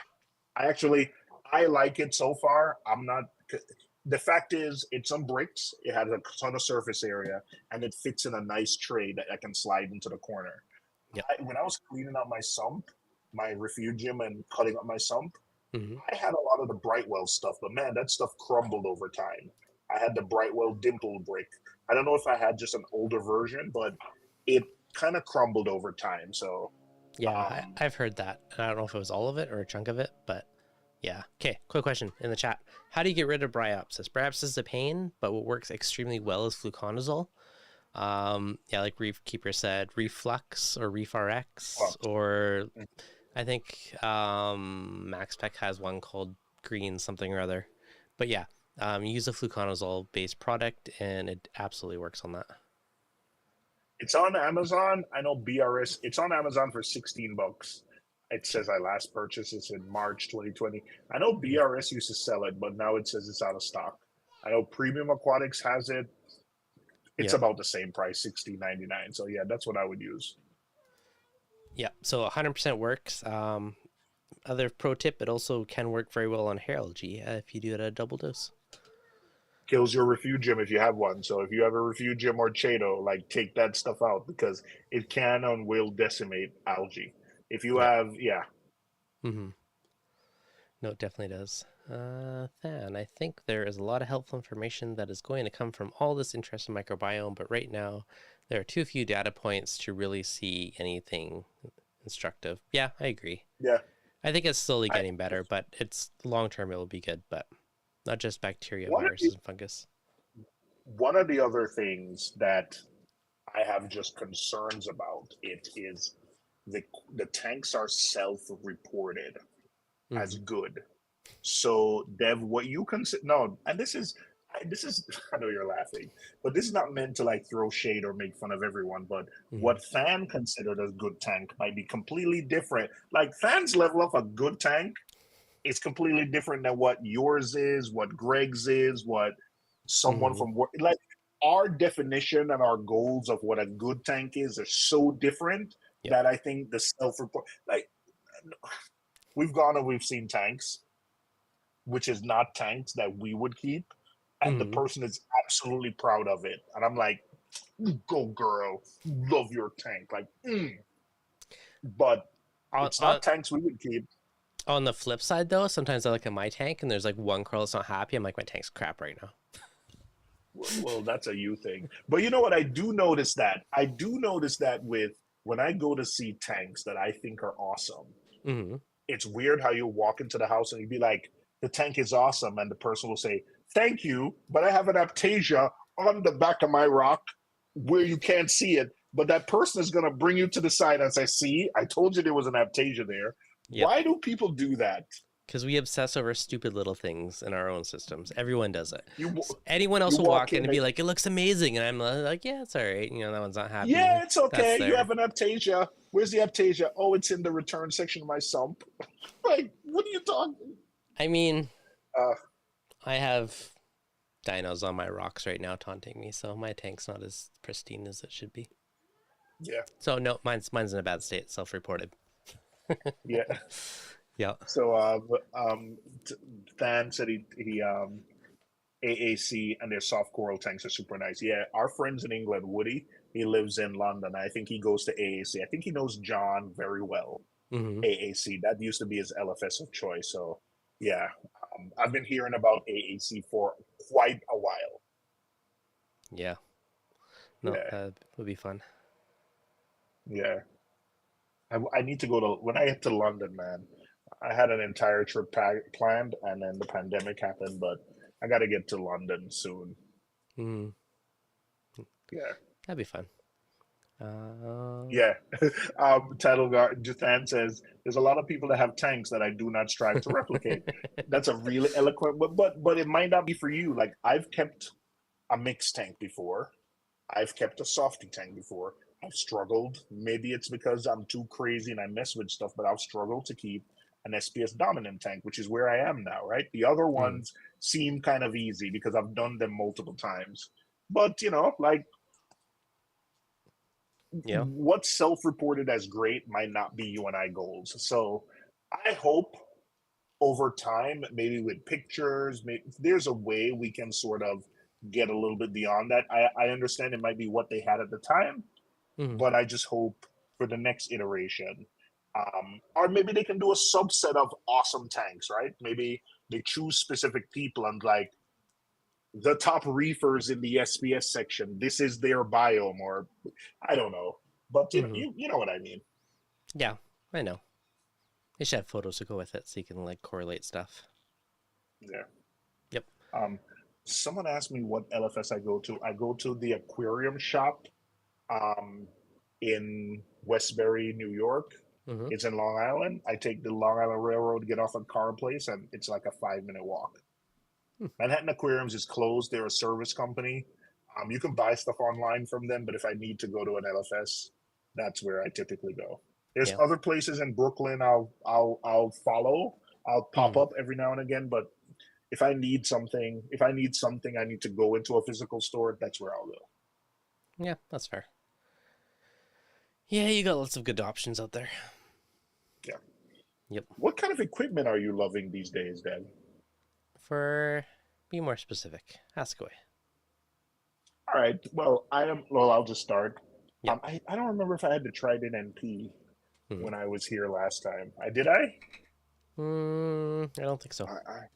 I like it so far. I'm not. The fact is, it's some bricks. It has a ton of surface area, and it fits in a nice tray that I can slide into the corner. Yep. When I was cleaning out my sump, my refugium, and cutting up my sump, Mm-hmm. I had a lot of the Brightwell stuff, but man, that stuff crumbled over time. I had the Brightwell dimple brick. I don't know if I had just an older version, but it kind of crumbled over time. So Yeah, um, I've heard that. I don't know if it was all of it or a chunk of it, but yeah. Okay, quick question in the chat. How do you get rid of bryopsis? Bryopsis is a pain, but what works extremely well is fluconazole. Yeah, like Reef Keeper said, Reflux or ReefRx, well, or I think MaxPec has one called Green something or other. But yeah, use a fluconazole based product and it absolutely works on that. it's on Amazon. I know BRS. It's on Amazon for $16. It says I last purchased this in March 2020. I know Mhm. BRS used to sell it, but now it says it's out of stock. I know Premium Aquatics has it. It's Yep. about the same price, $16.99. So yeah, that's what I would use. Yep. So 100% works. Other pro tip, it also can work very well on hair algae if you do it at a double dose. Kills your refugium if you have one. So if you have a refugium or chaeto, like take that stuff out because it can and will decimate algae. If you Yep. have, yeah, Mm-hmm. No, it definitely does. Than, I think there is a lot of helpful information that is going to come from all this interest in microbiome, but right now there are too few data points to really see anything instructive. Yeah, I agree. yeah. I think it's slowly I getting better, but it's long term it will be good, but not just bacteria, one of the viruses, and fungus. one of the other things that I have just concerns about it is the the tanks are self-reported as Mm-hmm. good. So, Dev, what you consider no, and this is I know you're laughing, but this is not meant to like throw shade or make fun of everyone. But Mm-hmm. what Fan considered as good tank might be completely different. Like Fan's level of a good tank is completely different than what yours is, what Greg's is, what someone Mm-hmm. from work like our definition and our goals of what a good tank is are so different Yep. that I think the self-report like we've gone and we've seen tanks which is not tanks that we would keep, and the Mm-hmm. person is absolutely proud of it. And I'm like, go girl, love your tank. Like, but On, it's on not tanks we would keep. on the flip side though, sometimes I look at my tank and there's like one curl that's not happy. I'm like, my tank's crap right now. Well, that's a you thing. But you know what? I do notice that with when I go to see tanks that I think are awesome, Mm-hmm. it's weird how you walk into the house and you'd be like, the tank is awesome. And the person will say, thank you, but I have an aptasia on the back of my rock where you can't see it. But that person is going to bring you to the side and say, see, I told you there was an aptasia there. Yep. Why do people do that? Because we obsess over stupid little things in our own systems. Everyone does it. You Anyone you else will walk walk in in and and, be like, "It looks amazing," and I'm like, "Yeah, it's all right." You know, that one's not happy. yeah, it's That's okay. You there. have an aptasia. Where's the aptasia? Oh, it's in the return section of my sump. Like, what are you talking? I mean, Uh, I have dinos on my rocks right now taunting me, so my tank's not as pristine as it should be. yeah, So no, mine's in a bad state, self-reported. yeah. Yeah. So, Than said he AAC and their soft coral tanks are super nice. Yeah, our friends in England, Woody, he lives in London. I think he goes to AAC. I think he knows John very well. Mm-hmm. AAC, that used to be his LFS of choice. So, yeah, I've been hearing about AAC for quite a while. Yeah. No, Yeah, that would be fun. yeah. I need to go to when I get to London, man. I had an entire trip planned, and then the pandemic happened. But I got to get to London soon. Mm, Yeah. that'd be fun. Uh, Yeah. Title Guard Jathan says there's a lot of people that have tanks that I do not strive to replicate. That's a really eloquent, but it might not be for you. Like I've kept a mixed tank before. I've kept a softy tank before. I've struggled. Maybe it's because I'm too crazy and I mess with stuff, but I've struggled to keep an SPS dominant tank, which is where I am now, right? The other mm, ones seem kind of easy because I've done them multiple times. But like yeah. what's self-reported as great might not be you and I goals. So I hope over time, maybe with pictures, maybe there's a way we can sort of get a little bit beyond that. I understand it might be what they had at the time, Mm, but I just hope for the next iteration. Or maybe they can do a subset of awesome tanks, right? Maybe they choose specific people and like the top reefers in the SPS section. This is their biome, or I don't know, but Hmm. you know what I mean. Yeah, I know. They should have photos to go with it so you can like correlate stuff. Yeah. Yep. Um, Someone asked me what LFS I go to. I go to the aquarium shop um, in Westbury, New York. Hmm. It's in Long Island. I take the Long Island Railroad, get off at Car Place, and it's like a 5 minute walk. Manhattan Aquariums is closed. They're a service company. You can buy stuff online from them, but if I need to go to an LFS, that's where I typically go. There's Yeah. other places in Brooklyn I'll follow. I'll pop Hmm. up every now and again, but if I need something, I need to go into a physical store. That's where I'll go. Yeah, that's fair. Yeah, you got lots of good options out there. Yeah. Yep. What kind of equipment are you loving these days, Dan? For be more specific, ask away. All right. Well, Well, I'll just start. Yep. I don't remember if I had the Trident NP Hmm. when I was here last time. I did. I. I don't think so. I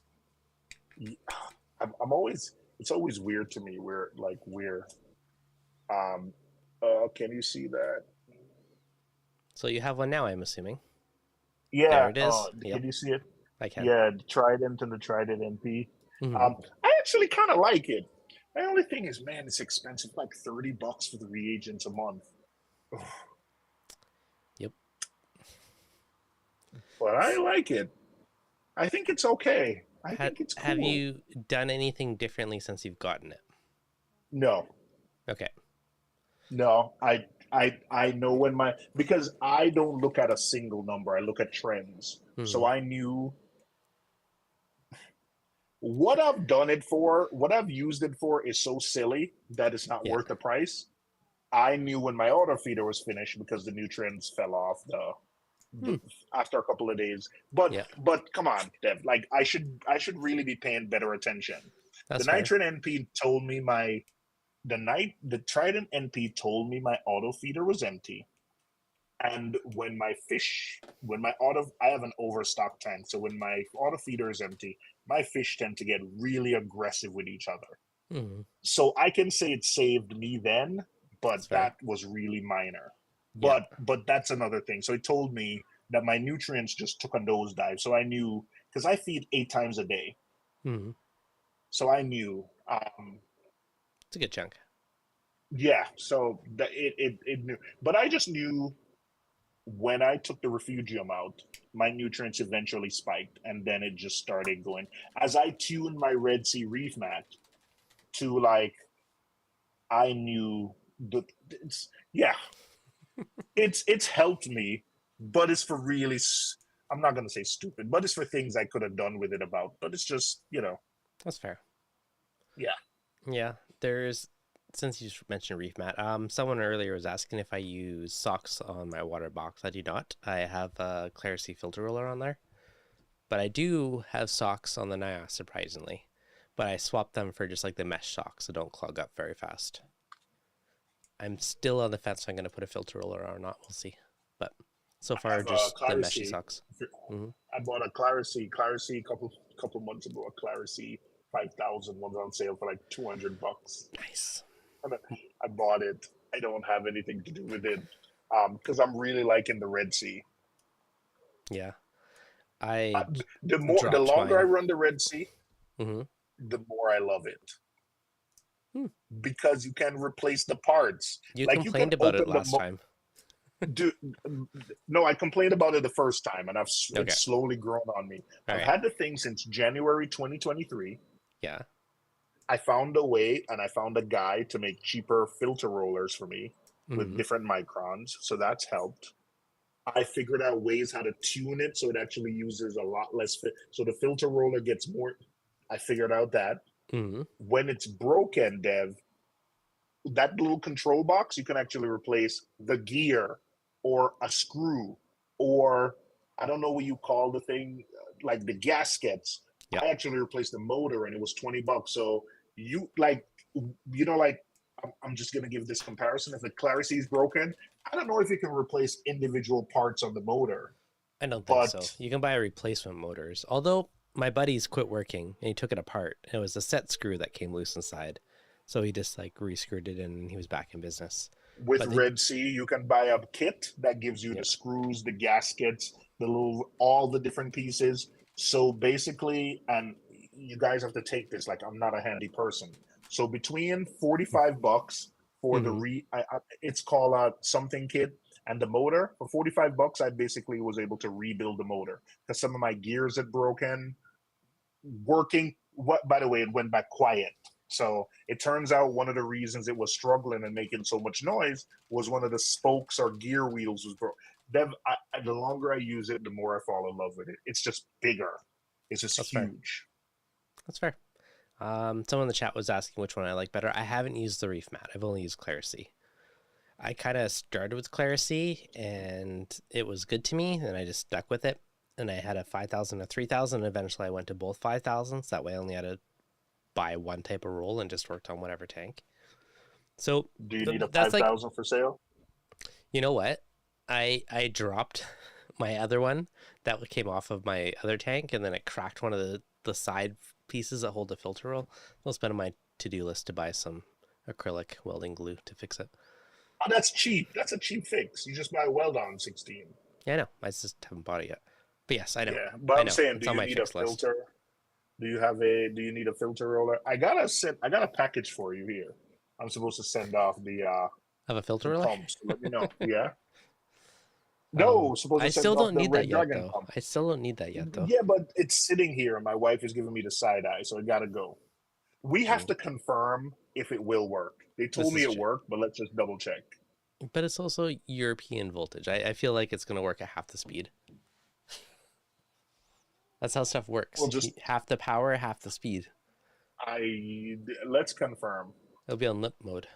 I'm always. It's always weird to me where like we're. Um. Can you see that? So you have one now, I'm assuming. There Yeah. it is. Yep, Can you see it? I can. Yeah, the Trident and the Trident NP. Hmm. I actually kind of like it. The only thing is, man, it's expensive, like $30 for the reagents a month. Yep. But I like it. I think it's okay. I think it's Have cool. you done anything differently since you've gotten it? No, Okay. no, I know when my because I don't look at a single number. I look at trends. So Hmm. I knew what I've done it for, what I've used it for is so silly that it's not Yeah. worth the price. I knew when my auto feeder was finished because the nutrients fell off Hmm. the after a couple of days. Yeah, But come on, Dev. Like I should really be paying better attention. The that's fair. nitrate NP told me the Trident NP told me my auto feeder was empty. And when my auto, I have an overstock tank. So when my auto feeder is empty, my fish tend to get really aggressive with each other. Hmm. So I can say it saved me then, but That's fair. that was really minor. Yeah. But that's another thing. So it told me that my nutrients just took a nosedive. So I knew because I feed 8 times a day. Hmm. So I knew It's a good chunk. yeah, so that it knew. But I just knew when I took the refugium out, my nutrients eventually spiked, and then it just started going. As I tuned my Red Sea reef mat to like, I knew that it's yeah, it's helped me, but it's for really. I'm not gonna say stupid, but it's for things I could have done with it about. But it's just That's fair. yeah. Yeah. There's since you mentioned reef mat, someone earlier was asking if I use socks on my water box. I do not. I have a Clarity filter roller on there, but I do have socks on the Naya, surprisingly. But I swapped them for just like the mesh socks that don't clog up very fast. I'm still on the fence if I'm going to put a filter roller on or not. We'll see. But so I far, have just the meshy Clarity. socks. Hmm. I bought a Clarity couple months ago. A Clarity 5,000 was on sale for like $200. Nice. And I bought it. I don't have anything to do with it because I'm really liking the Red Sea. Yeah. Uh, I the dropped longer I mine. run the Red Sea, Hmm. the more I love it Hmm. because you can replace the parts. You Like you can complained about it open the last time. do. No, I complained about it the first time, and Okay. it's slowly grown on me. All I've right. had the thing since January 2023. Yeah. I found a way, and I found a guy to make cheaper filter rollers for me with Hmm. different microns, so that's helped. I figured out ways how to tune it so it actually uses a lot less so the filter roller gets more. I figured out that Hmm. when it's broken, Dev, that little control box you can actually replace the gear or a screw or I don't know what you call the thing like the gaskets. Yeah. I actually replaced the motor and it was $20. So you like like I'm just gonna give this comparison. If the Clarity is broken, I don't know if you can replace individual parts on the motor, I don't think but so. You can buy replacement motors. Although my buddies quit working and he took it apart. It was a set screw that came loose inside. So he just like re-screwed it in and he was back in business. With But they, Red Sea, you can buy a kit that gives you yeah. the screws, the gaskets, the little, all the different pieces. So basically, and you guys have to take this like I'm not a handy person. So between $45 for the Mm-hmm. it's called a something kit, and the motor for $45, I basically was able to rebuild the motor because some of my gears had broken. Working, what by the way, it went back quiet. So it turns out one of the reasons it was struggling and making so much noise was one of the spokes or gear wheels was broke. The longer I use it, the more I fall in love with it. It's just bigger. It's just That's fair. huge. That's fair. Someone in the chat was asking which one I like better. I haven't used the Reef mat. I've only used Clarity. I kind of started with Clarity and it was good to me and I just stuck with it. And I had a 5,000, a 3,000. And eventually I went to both 5,000s. That way I only had to buy one type of roll and just worked on whatever tank. So Do you need a that's like, 5,000 for sale? you know what? I dropped my other one that came off of my other tank and then it cracked one of the side pieces that hold the filter roll. It's been on my to-do list to buy some acrylic welding glue to fix it. Oh, that's cheap. That's a cheap fix. You just buy Weld on 16. Yeah, I know. I just haven't bought it yet. But yes, I know. Yeah, but I I'm know. saying, It's do on you my need a fixed list. filter? Do you need a filter roller? I got a package for you here. I'm supposed to send off Of a filter the roller? pumps. Let me know. Yeah. No, supposed I to send still off don't the need that Red yet, Dragon though. pump. I still don't need that yet, though. Yeah, but it's sitting here, and my wife is giving me the side eye, so I gotta go. We have to confirm if it will work. They told This me is it true. worked, but let's just double check. But it's also European voltage. I feel like it's going to work at half the speed. That's how stuff works. We'll just Half the power, half the speed. let's confirm. It'll be on limp mode.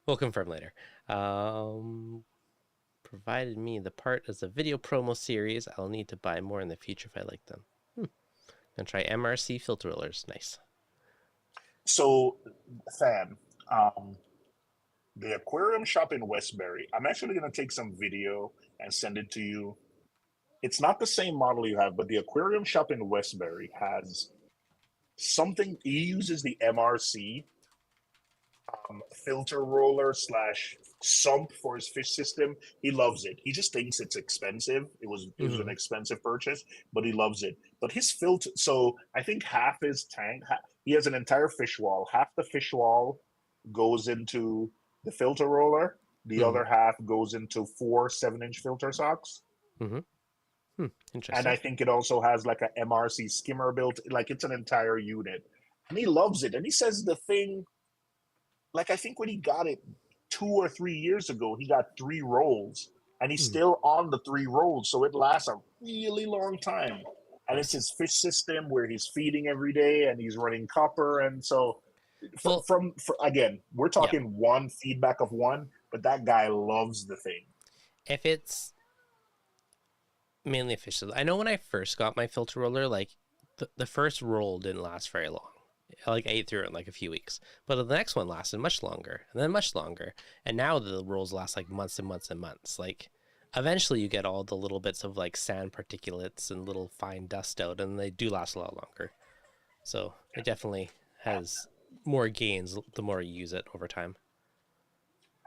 We'll confirm later. Provided me the part as a video promo series. I'll need to buy more in the future if I like them. Gonna try MRC filter rollers. Nice. So, Fan, the aquarium shop in Westbury. I'm actually gonna take some video and send it to you. It's not the same model you have, but the aquarium shop in Westbury has something. He uses the MRC filter roller slash sump for his fish system. He loves it. He just thinks it's expensive. It was an expensive purchase, but he loves it. But his filter, so I think half his tank, he has an entire fish wall. Half the fish wall goes into the filter roller. The other half goes into 4 7-inch filter socks. Interesting. And I think it also has like a MRC skimmer built, like it's an entire unit. And he loves it. And he says the thing, like I think when he got it 2 or 3 years ago, he got 3 rolls, and he's still on the 3 rolls, so it lasts a really long time. And it's his fish system where he's feeding every day, and he's running copper, and so again, we're talking one feedback of one, but that guy loves the thing. If it's mainly fish, I know when I first got my filter roller, like the first roll didn't last very long. Like I ate through it in like a few weeks, but the next one lasted much longer and then much longer. And now the rolls last like months and months and months. Like eventually you get all the little bits of like sand particulates and little fine dust out, and they do last a lot longer. So it definitely has more gains the more you use it over time.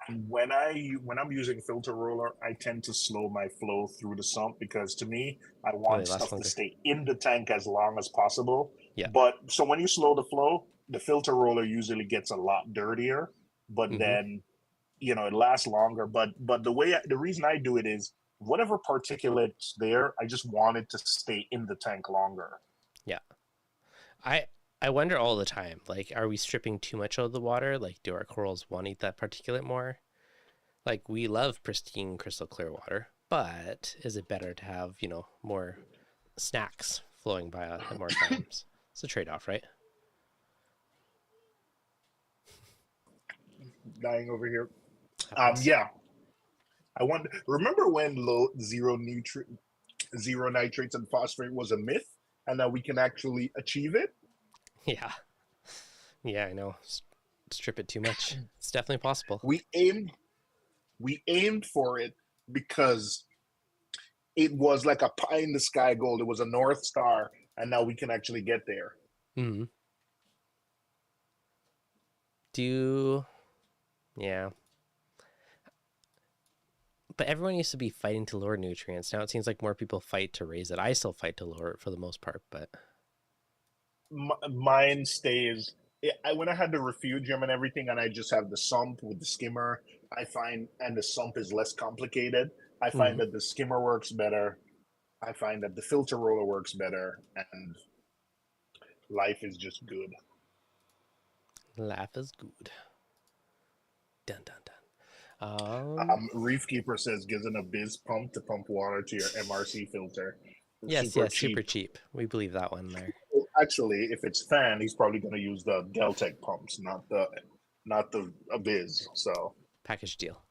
And when I'm using filter roller, I tend to slow my flow through the sump because to me, I want stuff to stay in the tank as long as possible. Yeah. But so when you slow the flow, the filter roller usually gets a lot dirtier, but then it lasts longer. But the reason I do it is whatever particulates there, I just want it to stay in the tank longer. Yeah. I wonder all the time, like, are we stripping too much out of the water? Like, do our corals want to eat that particulate more? Like, we love pristine, crystal clear water, but is it better to have, more snacks flowing by at more times? It's a trade-off, right? Dying over here. Yeah. I wonder. Remember when zero nitrates and phosphate was a myth, and that we can actually achieve it? Yeah. Yeah, I know. Strip it too much. It's definitely possible. We aimed for it because it was like a pie in the sky gold. It was a North Star, and now we can actually get there. Mm-hmm. Yeah. But everyone used to be fighting to lower nutrients. Now it seems like more people fight to raise it. I still fight to lower it for the most part, but Mine stays. When I had the refugium and everything, and I just have the sump with the skimmer, I find, and the sump is less complicated. I find that the skimmer works better. I find that the filter roller works better, and life is just good. Life is good. Dun dun dun. Reef Keeper says gives an Abyss pump to pump water to your MRC filter. Yes, super cheap. We believe that one there. Actually, if it's fan, he's probably going to use the Deltec pumps, not the Abyss. So package deal.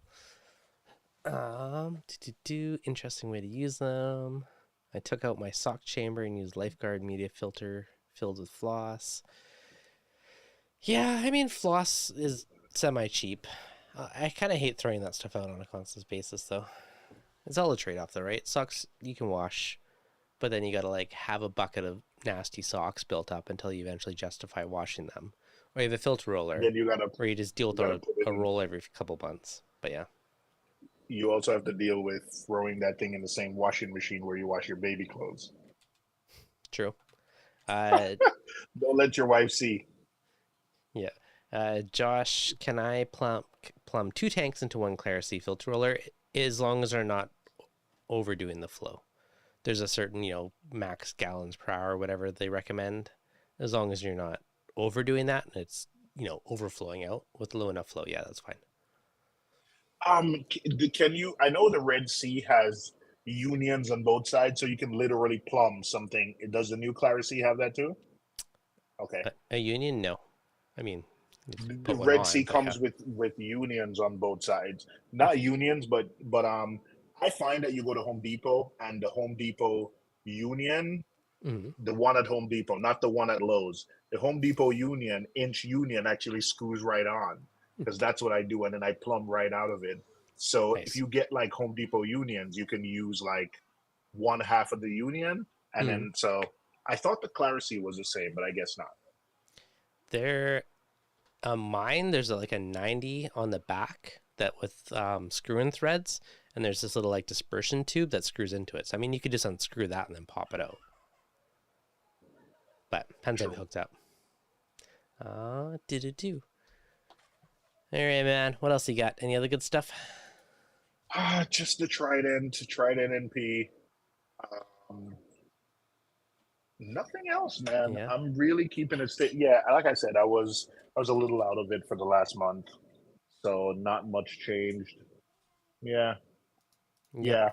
Interesting way to use them. I took out my sock chamber and used Lifeguard media filter filled with floss. Yeah, I mean, floss is semi-cheap. I kind of hate throwing that stuff out on a constant basis, though. It's all a trade-off, though, right? Socks you can wash, but then you got to, like, have a bucket of nasty socks built up until you eventually justify washing them. Or you have a filter roller, then you gotta, or you just deal with a roll every couple months. But yeah. You also have to deal with throwing that thing in the same washing machine where you wash your baby clothes. True. Don't let your wife see. Yeah. Josh, can I plumb 2 tanks into one Clarity filter roller as long as they're not overdoing the flow? There's a certain, max gallons per hour, whatever they recommend. As long as you're not overdoing that and it's, overflowing out with low enough flow. Yeah, that's fine. Can you? I know the Red Sea has unions on both sides, so you can literally plumb something. Does the new Clarity have that too? Okay. A union? No. I mean, the Red Sea comes with unions on both sides. Not unions, but I find that you go to Home Depot and the Home Depot union, the one at Home Depot, not the one at Lowe's. The Home Depot inch union actually screws right on, because that's what I do, and then I plumb right out of it. So nice. If you get like Home Depot unions, you can use like one half of the union, and then so I thought the Clarity was the same, but I guess not. Mine, there's like a 90 on the back that with screw-in threads, and there's this little like dispersion tube that screws into it. So I mean, you could just unscrew that and then pop it out. But depends how it hooked up. All right, man. What else you got? Any other good stuff? Just the Trident NP. Nothing else, man. Yeah. I'm really keeping it steady. Yeah, like I said, I was a little out of it for the last month, so not much changed. Yeah. Yeah.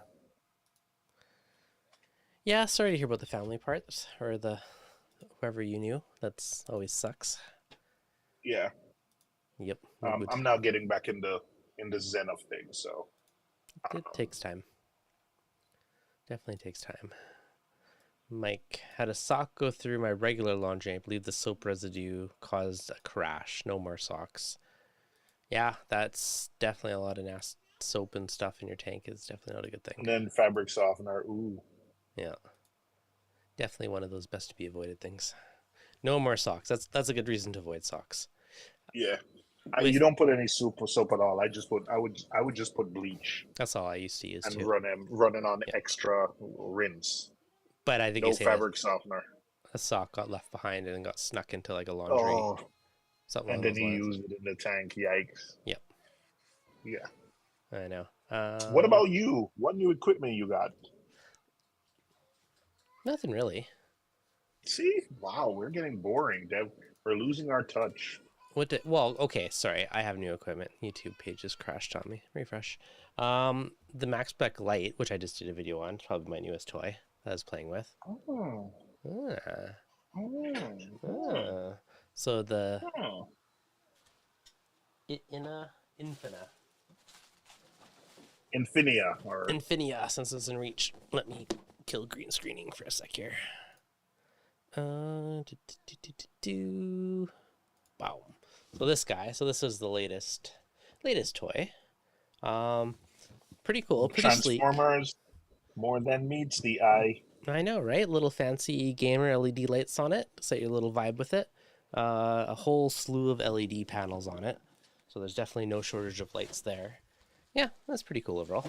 Sorry to hear about the family part, or the whoever you knew. That's always sucks. Yeah. Yep. I'm now getting back in the zen of things, so it takes time. Definitely takes time. Mike, had a sock go through my regular laundry. I believe the soap residue caused a crash. No more socks. Yeah, that's definitely a lot of nasty soap and stuff in your tank. Is definitely not a good thing. And then fabric softener. Ooh. Yeah. Definitely one of those best to be avoided things. No more socks. That's a good reason to avoid socks. Yeah. You don't put any soap at all. I would just put bleach. That's all I used to use and too. run it on extra rinse. But I think no fabric softener. A sock got left behind and got snuck into like a laundry. Oh, and then you use it in the tank. Yikes. Yep. Yeah. I know. What about you? What new equipment you got? Nothing really. See? Wow, we're getting boring, Dev. We're losing our touch. Okay, sorry. I have new equipment. YouTube page just crashed on me. Refresh. The Max Spec Lite, which I just did a video on, probably my newest toy that I was playing with. Oh. So the Infinia, since it's in reach. Let me kill green screening for a sec here. Wow. So this guy. So this is the latest toy. Pretty cool. Pretty sleek. Transformers. More than meets the eye. I know, right? Little fancy gamer LED lights on it. Set your little vibe with it. A whole slew of LED panels on it. So there's definitely no shortage of lights there. Yeah, that's pretty cool overall.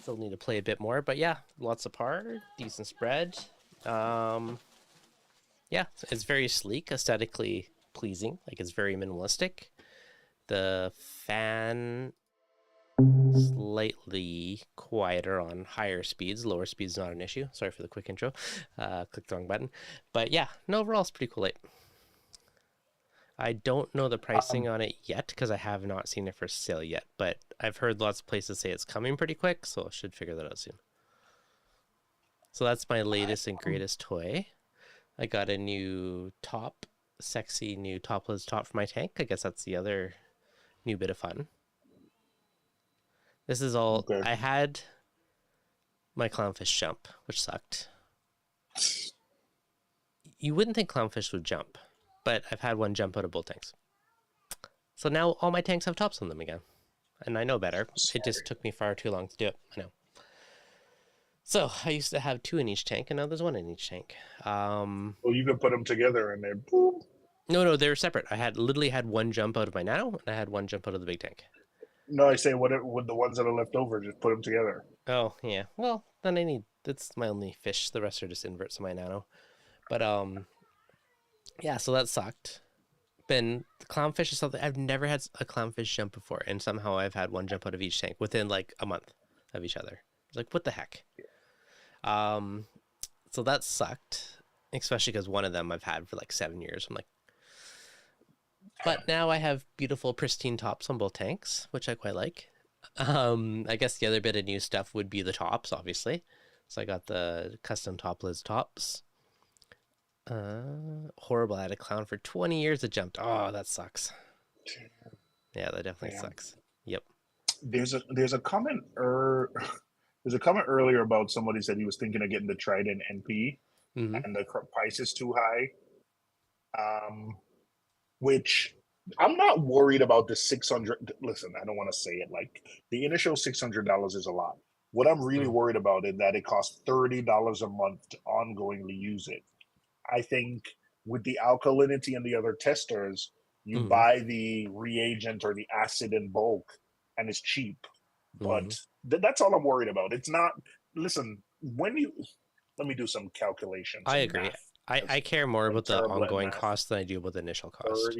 Still need to play a bit more, but yeah, lots of power, decent spread. Yeah, it's very sleek, aesthetically pleasing. Like it's very minimalistic. The fan slightly quieter on higher speeds. Lower speeds not an issue. Sorry for the quick intro. Clicked the wrong button. But yeah, no, overall it's pretty cool light. I don't know the pricing on it yet because I have not seen it for sale yet, but I've heard lots of places say it's coming pretty quick, so I should figure that out soon. So that's my latest and greatest toy. I got a new top, sexy new topless top for my tank. I guess that's the other new bit of fun. This is all, Okay. I had my clownfish jump, which sucked. You wouldn't think clownfish would jump, but I've had one jump out of both tanks. So now all my tanks have tops on them again. And I know better. It just took me far too long to do it. I know. So I used to have 2 in each tank, and now there's 1 in each tank. Well, you can put them together and then boom. No, they were separate. I had literally had 1 jump out of my nano, and I had 1 jump out of the big tank. No, I say what with the ones that are left over, just put them together. Oh, yeah. Well, then that's my only fish. The rest are just inverts of my nano. But, yeah, so that sucked. Then the clownfish is something, I've never had a clownfish jump before, and somehow I've had 1 jump out of each tank within like a month of each other. It's like, what the heck? So that sucked, especially because one of them I've had for like 7 years. I'm like, but now I have beautiful pristine tops on both tanks, which I quite like. I guess the other bit of new stuff would be the tops, obviously. So I got the custom topless tops. Horrible. I had a clown for 20 years that jumped. Oh, that sucks. Yeah, that definitely sucks. Yep. There's a comment there's a comment earlier about somebody said he was thinking of getting the Trident NP and the price is too high. Which I'm not worried about the 600. Listen, I don't want to say it like the initial $600 is a lot. What I'm really worried about is that it costs $30 a month to ongoingly use it. I think with the alkalinity and the other testers, you buy the reagent or the acid in bulk and it's cheap. But that's all I'm worried about. It's not, listen, let me do some calculations. I agree. I care more about the ongoing cost than I do about the initial cost.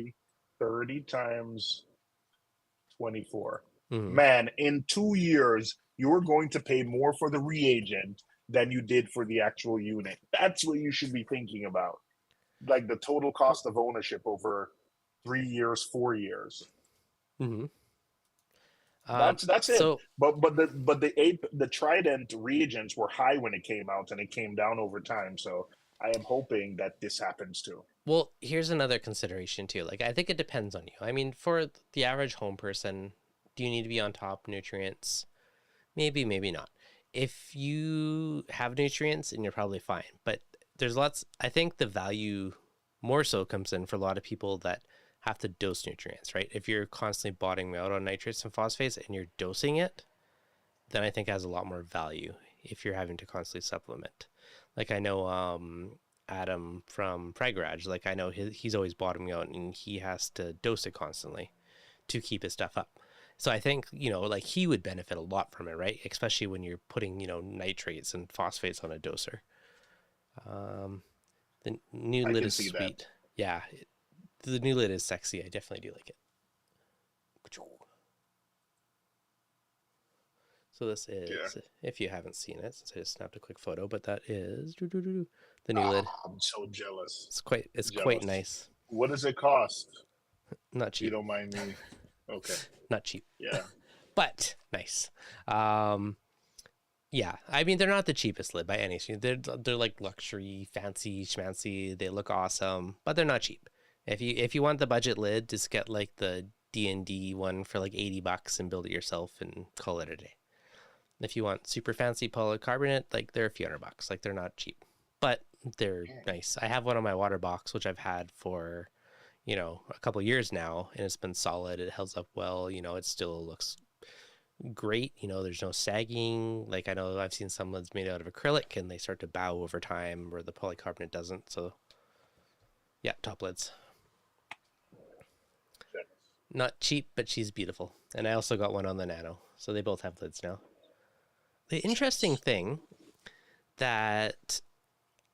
30 times 24. Man, in 2 years, you're going to pay more for the reagent than you did for the actual unit. That's what you should be thinking about. Like the total cost of ownership over 3 years, 4 years. That's it. So, but the Trident reagents were high when it came out, and it came down over time. So I am hoping that this happens too. Well, here's another consideration too. Like I think it depends on you. I mean, for the average home person, do you need to be on top nutrients? Maybe, maybe not. If you have nutrients, and you're probably fine. But there's lots. I think the value more so comes in for a lot of people that have to dose nutrients, right? If you're constantly bottoming out on nitrates and phosphates and you're dosing it, then I think it has a lot more value if you're having to constantly supplement. Like I know Adam from Pride Garage, like I know he's always bottoming out and he has to dose it constantly to keep his stuff up. So I think, like he would benefit a lot from it, right? Especially when you're putting, nitrates and phosphates on a doser. The new lid is sweet. That. Yeah. The new lid is sexy. I definitely do like it. So this is, if you haven't seen it, since I just snapped a quick photo, but that is the new lid. I'm so jealous. It's quite nice. What does it cost? Not cheap. You don't mind me. Okay. Not cheap. Yeah. But nice. Yeah. I mean, they're not the cheapest lid by any means. They're like luxury, fancy, schmancy. They look awesome, but they're not cheap. If you want the budget lid, just get like the D&D one for like $80 and build it yourself and call it a day. If you want super fancy polycarbonate, like they're a few $100. Like they're not cheap, but they're nice. I have one on my water box, which I've had for, a couple years now, and it's been solid. It holds up well. It still looks great. You know, there's no sagging. Like I know I've seen some lids made out of acrylic and they start to bow over time where the polycarbonate doesn't. So yeah, top lids. Not cheap, but she's beautiful. And I also got one on the Nano. So they both have lids now. The interesting thing that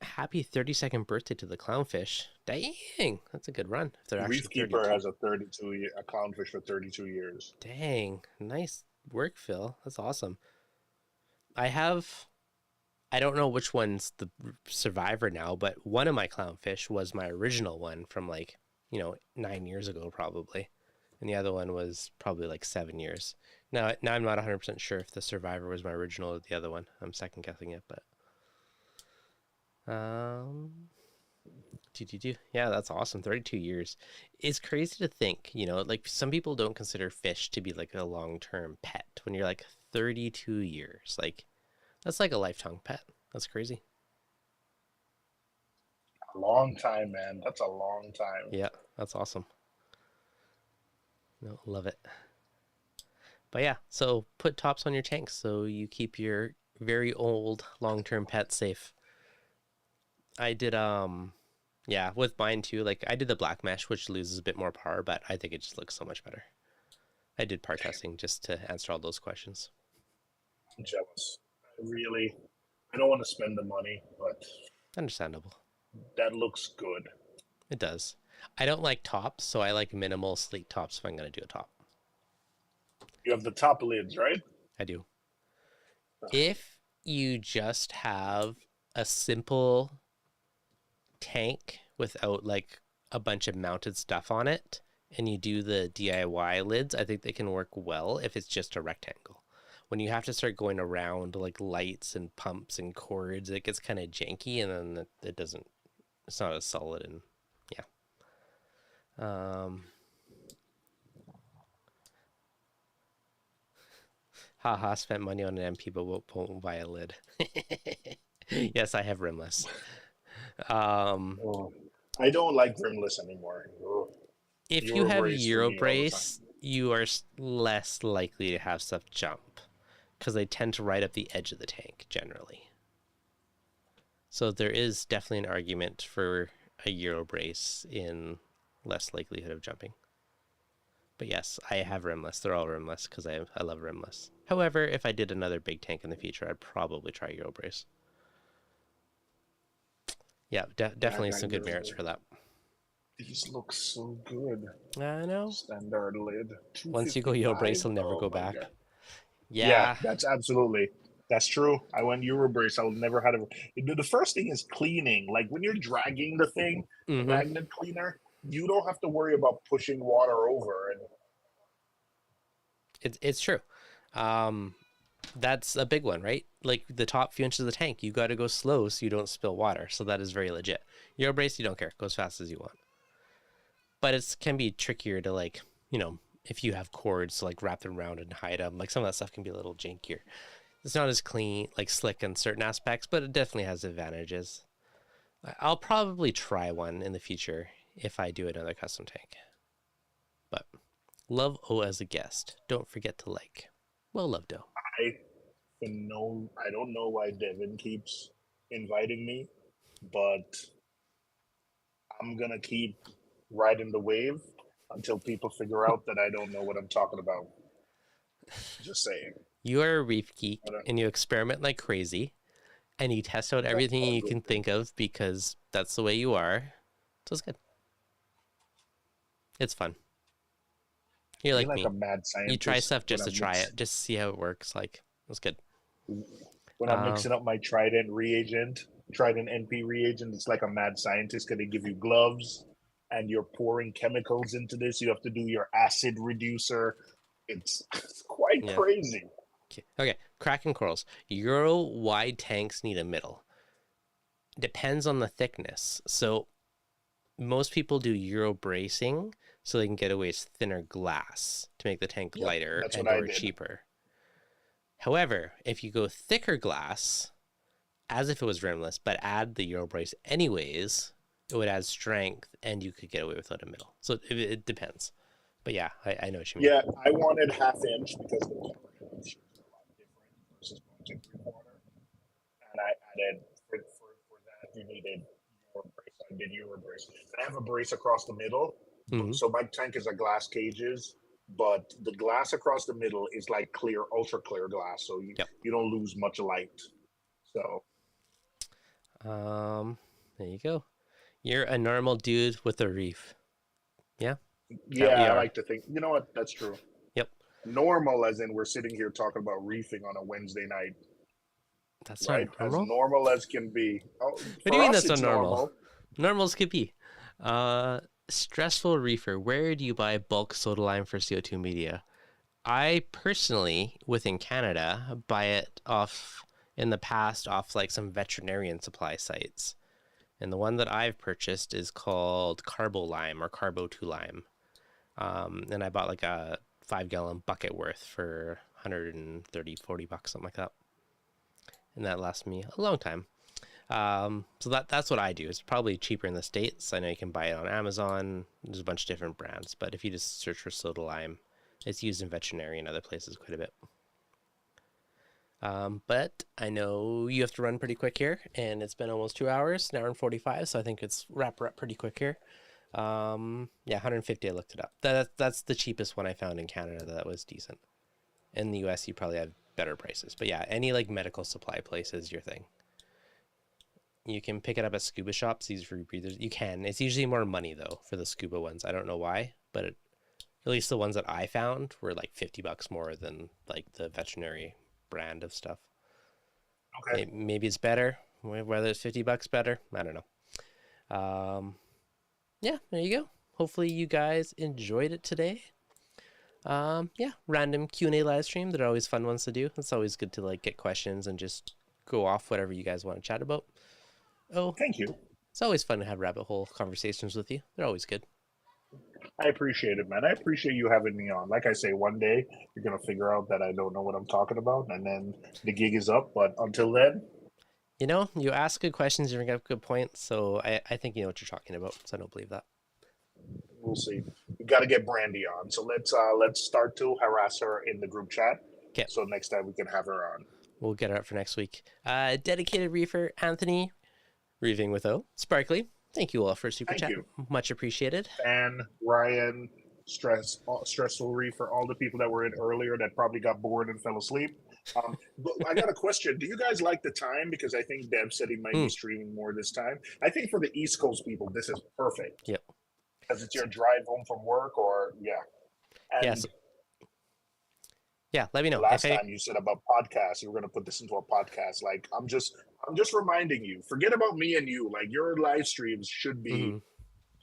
happy 32nd birthday to the clownfish. Dang, that's a good run. If they're actually Reef Keeper 32. has a clownfish for 32 years. Dang, nice work, Phil. That's awesome. I don't know which one's the survivor now, but one of my clownfish was my original one from like, 9 years ago probably. And the other one was probably like 7 years. Now I'm not 100% sure if the survivor was my original or the other one. I'm second guessing it, but yeah, that's awesome. 32 years. It's crazy to think, like some people don't consider fish to be like a long-term pet when you're like 32 years. Like that's like a lifetime pet. That's crazy. A long time, man. That's a long time. Yeah, that's awesome. No, love it. But yeah, so put tops on your tanks so you keep your very old long-term pets safe. I did yeah, with mine too. Like I did the black mesh, which loses a bit more par, but I think it just looks so much better. I did par testing just to answer all those questions. I'm jealous. I don't want to spend the money, but Understandable. that looks good. It does. I don't like tops, so I like minimal sleek tops if I'm going to do a top. You have the top lids, right? I do. If you just have a simple tank without like a bunch of mounted stuff on it and you do the DIY lids, I think they can work well if it's just a rectangle. When you have to start going around like lights and pumps and cords, it gets kind of janky and then it's not as solid. And yeah. Haha, spent money on an MP but won't buy a lid. Yes, I have rimless. I don't like rimless anymore. If you have Eurobrace, you are less likely to have stuff jump because they tend to ride up the edge of the tank generally. So there is definitely an argument for a Eurobrace in less likelihood of jumping. But yes, I have rimless. They're all rimless because I love rimless. However, if I did another big tank in the future, I'd probably try Eurobrace. Yeah, definitely some good merits for that. These look so good. I know. Standard lid. Once you go Eurobrace, you'll never go back. Yeah, that's true. I went Eurobrace. I will never have it. The first thing is cleaning. Like when you're dragging the thing, the magnet cleaner, you don't have to worry about pushing water over. And it's true. That's a big one, right? Like the top few inches of the tank, you got to go slow so you don't spill water. So that is very legit. Eurobrace, you don't care. Go as fast as you want. But it can be trickier to like, if you have cords to like wrap them around and hide them, like some of that stuff can be a little jankier. It's not as clean, like slick in certain aspects, but it definitely has advantages. I'll probably try one in the future if I do another custom tank. But love O as a guest. Don't forget to like. Well, loved O. I don't know why Devin keeps inviting me, but I'm gonna keep riding the wave until people figure out that I don't know what I'm talking about. Just saying. You are a reef geek and you experiment like crazy and you test out everything you can think of because that's the way you are. So it's good. It's fun. You're like me. A mad scientist. You try stuff just to try it, just to see how it works. Like, it's good. When I'm mixing up my Trident NP reagent, it's like a mad scientist because they give you gloves and you're pouring chemicals into this. You have to do your acid reducer. It's quite crazy. Okay, cracking corals. Euro wide tanks need a middle. Depends on the thickness. So most people do Euro bracing so they can get away with thinner glass to make the tank lighter and or cheaper. However, if you go thicker glass, as if it was rimless, but add the Euro brace anyways, it would add strength and you could get away without a middle. So it depends. But yeah, I know what you mean. Yeah, I wanted 1/2 inch because to drink water, and I added for that you needed your brace. I did your brace. And I have a brace across the middle, Hmm. so my tank is a glass cages, but the glass across the middle is like clear, ultra clear glass, so Yep. you don't lose much light. So There you go. You're a normal dude with a reef. Yeah, that we yeah, I are. like to think. You know what? That's true. Yep. Normal, as in we're sitting here talking about reefing on a Wednesday night, That's not right? As normal. normal as can be. Oh, What do you for mean us, that's not it's normal? normal. Normal's could be. Uh, Stressful reefer. Where do you buy bulk soda lime for CO2 media? I personally, within Canada, buy it off in the past off like some veterinarian supply sites. And the one that I've purchased is called Carbo Lime or Carbo 2 Lime. And I bought like a 5 gallon bucket worth for 130, $40, something like that. And that lasts me a long time. So that's what I do. It's probably cheaper in the States. I know you can buy it on Amazon. There's a bunch of different brands, but if you just search for soda lime, it's used in veterinary and other places quite a bit. But I know you have to run pretty quick here, and it's been almost 2 hours, an hour and 45, so I think it's wrap her up pretty quick here. Yeah, 150. I looked it up. That's the cheapest one I found in Canada that was decent. In the US, you probably have better prices, but yeah, any like medical supply place is your thing. You can pick it up at scuba shops. These rebreathers, you can. It's usually more money though for the scuba ones. I don't know why, but at least the ones that I found were like $50 more than like the veterinary brand of stuff. Okay. Maybe it's better. Whether it's $50 better, I don't know. Yeah, there you go. Hopefully you guys enjoyed it today. Yeah, random Q&A live stream. They're always fun ones to do. It's always good to like get questions and just go off whatever you guys want to chat about. Oh, Thank you. it's always fun to have rabbit hole conversations with you. They're always good. I appreciate it, man. I appreciate you having me on. Like I say, one day you're gonna figure out that I don't know what I'm talking about, and then the gig is up. But until then, You know, you ask good questions, you bring up good points. So I think you know what you're talking about. So I don't believe that. we'll see. We got to get Brandy on. So let's start to harass her in the group chat. Okay, So next time we can have her on. we'll get her up for next week. Dedicated reefer, Anthony, reefing with O, Sparkly. Thank you all for super Thank chat. you, Much appreciated. and Ryan, stressful for all the people that were in earlier that probably got bored and fell asleep. But I got a question. Do you guys like the time? Because I think Deb said he might be streaming more this time. I think for the East Coast people, this is perfect. Yep. Because it's your drive home from work, or And Yes. Yeah, let me know. last time you said about podcasts, you were going to put this into a podcast. Like I'm just reminding you. Forget about me and you. Like your live streams should be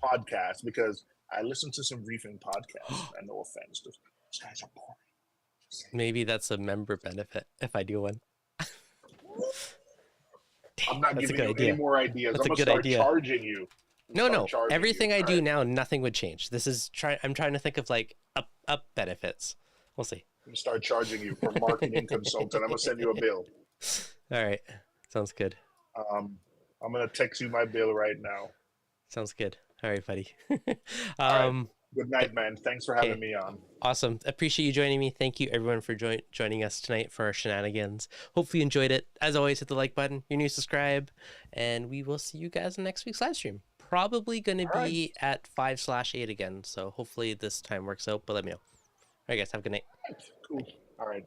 podcasts, because I listen to some reefing podcasts. And no offense, those guys are boring. Maybe that's a member benefit if I do one. I'm not That's a giving good you idea. any more ideas. That's I'm a gonna good start idea. charging you. No. Charging Everything you. I All do right. now, nothing would change. I'm trying to think of like up benefits. We'll see. I'm gonna start charging you for marketing consultant. I'm gonna send you a bill. All right. Sounds good. I'm gonna text you my bill right now. Sounds good. All right, buddy. All right. Good night, man. Thanks for having okay. me on. Awesome. Appreciate you joining me. Thank you everyone for joining us tonight for our shenanigans. Hopefully you enjoyed it. As always, hit the like button, you're new, subscribe, and we will see you guys in next week's live stream. Probably going to be at 5/8 again. So hopefully this time works out, but let me know. All right, guys. Have a good night. Cool. All right.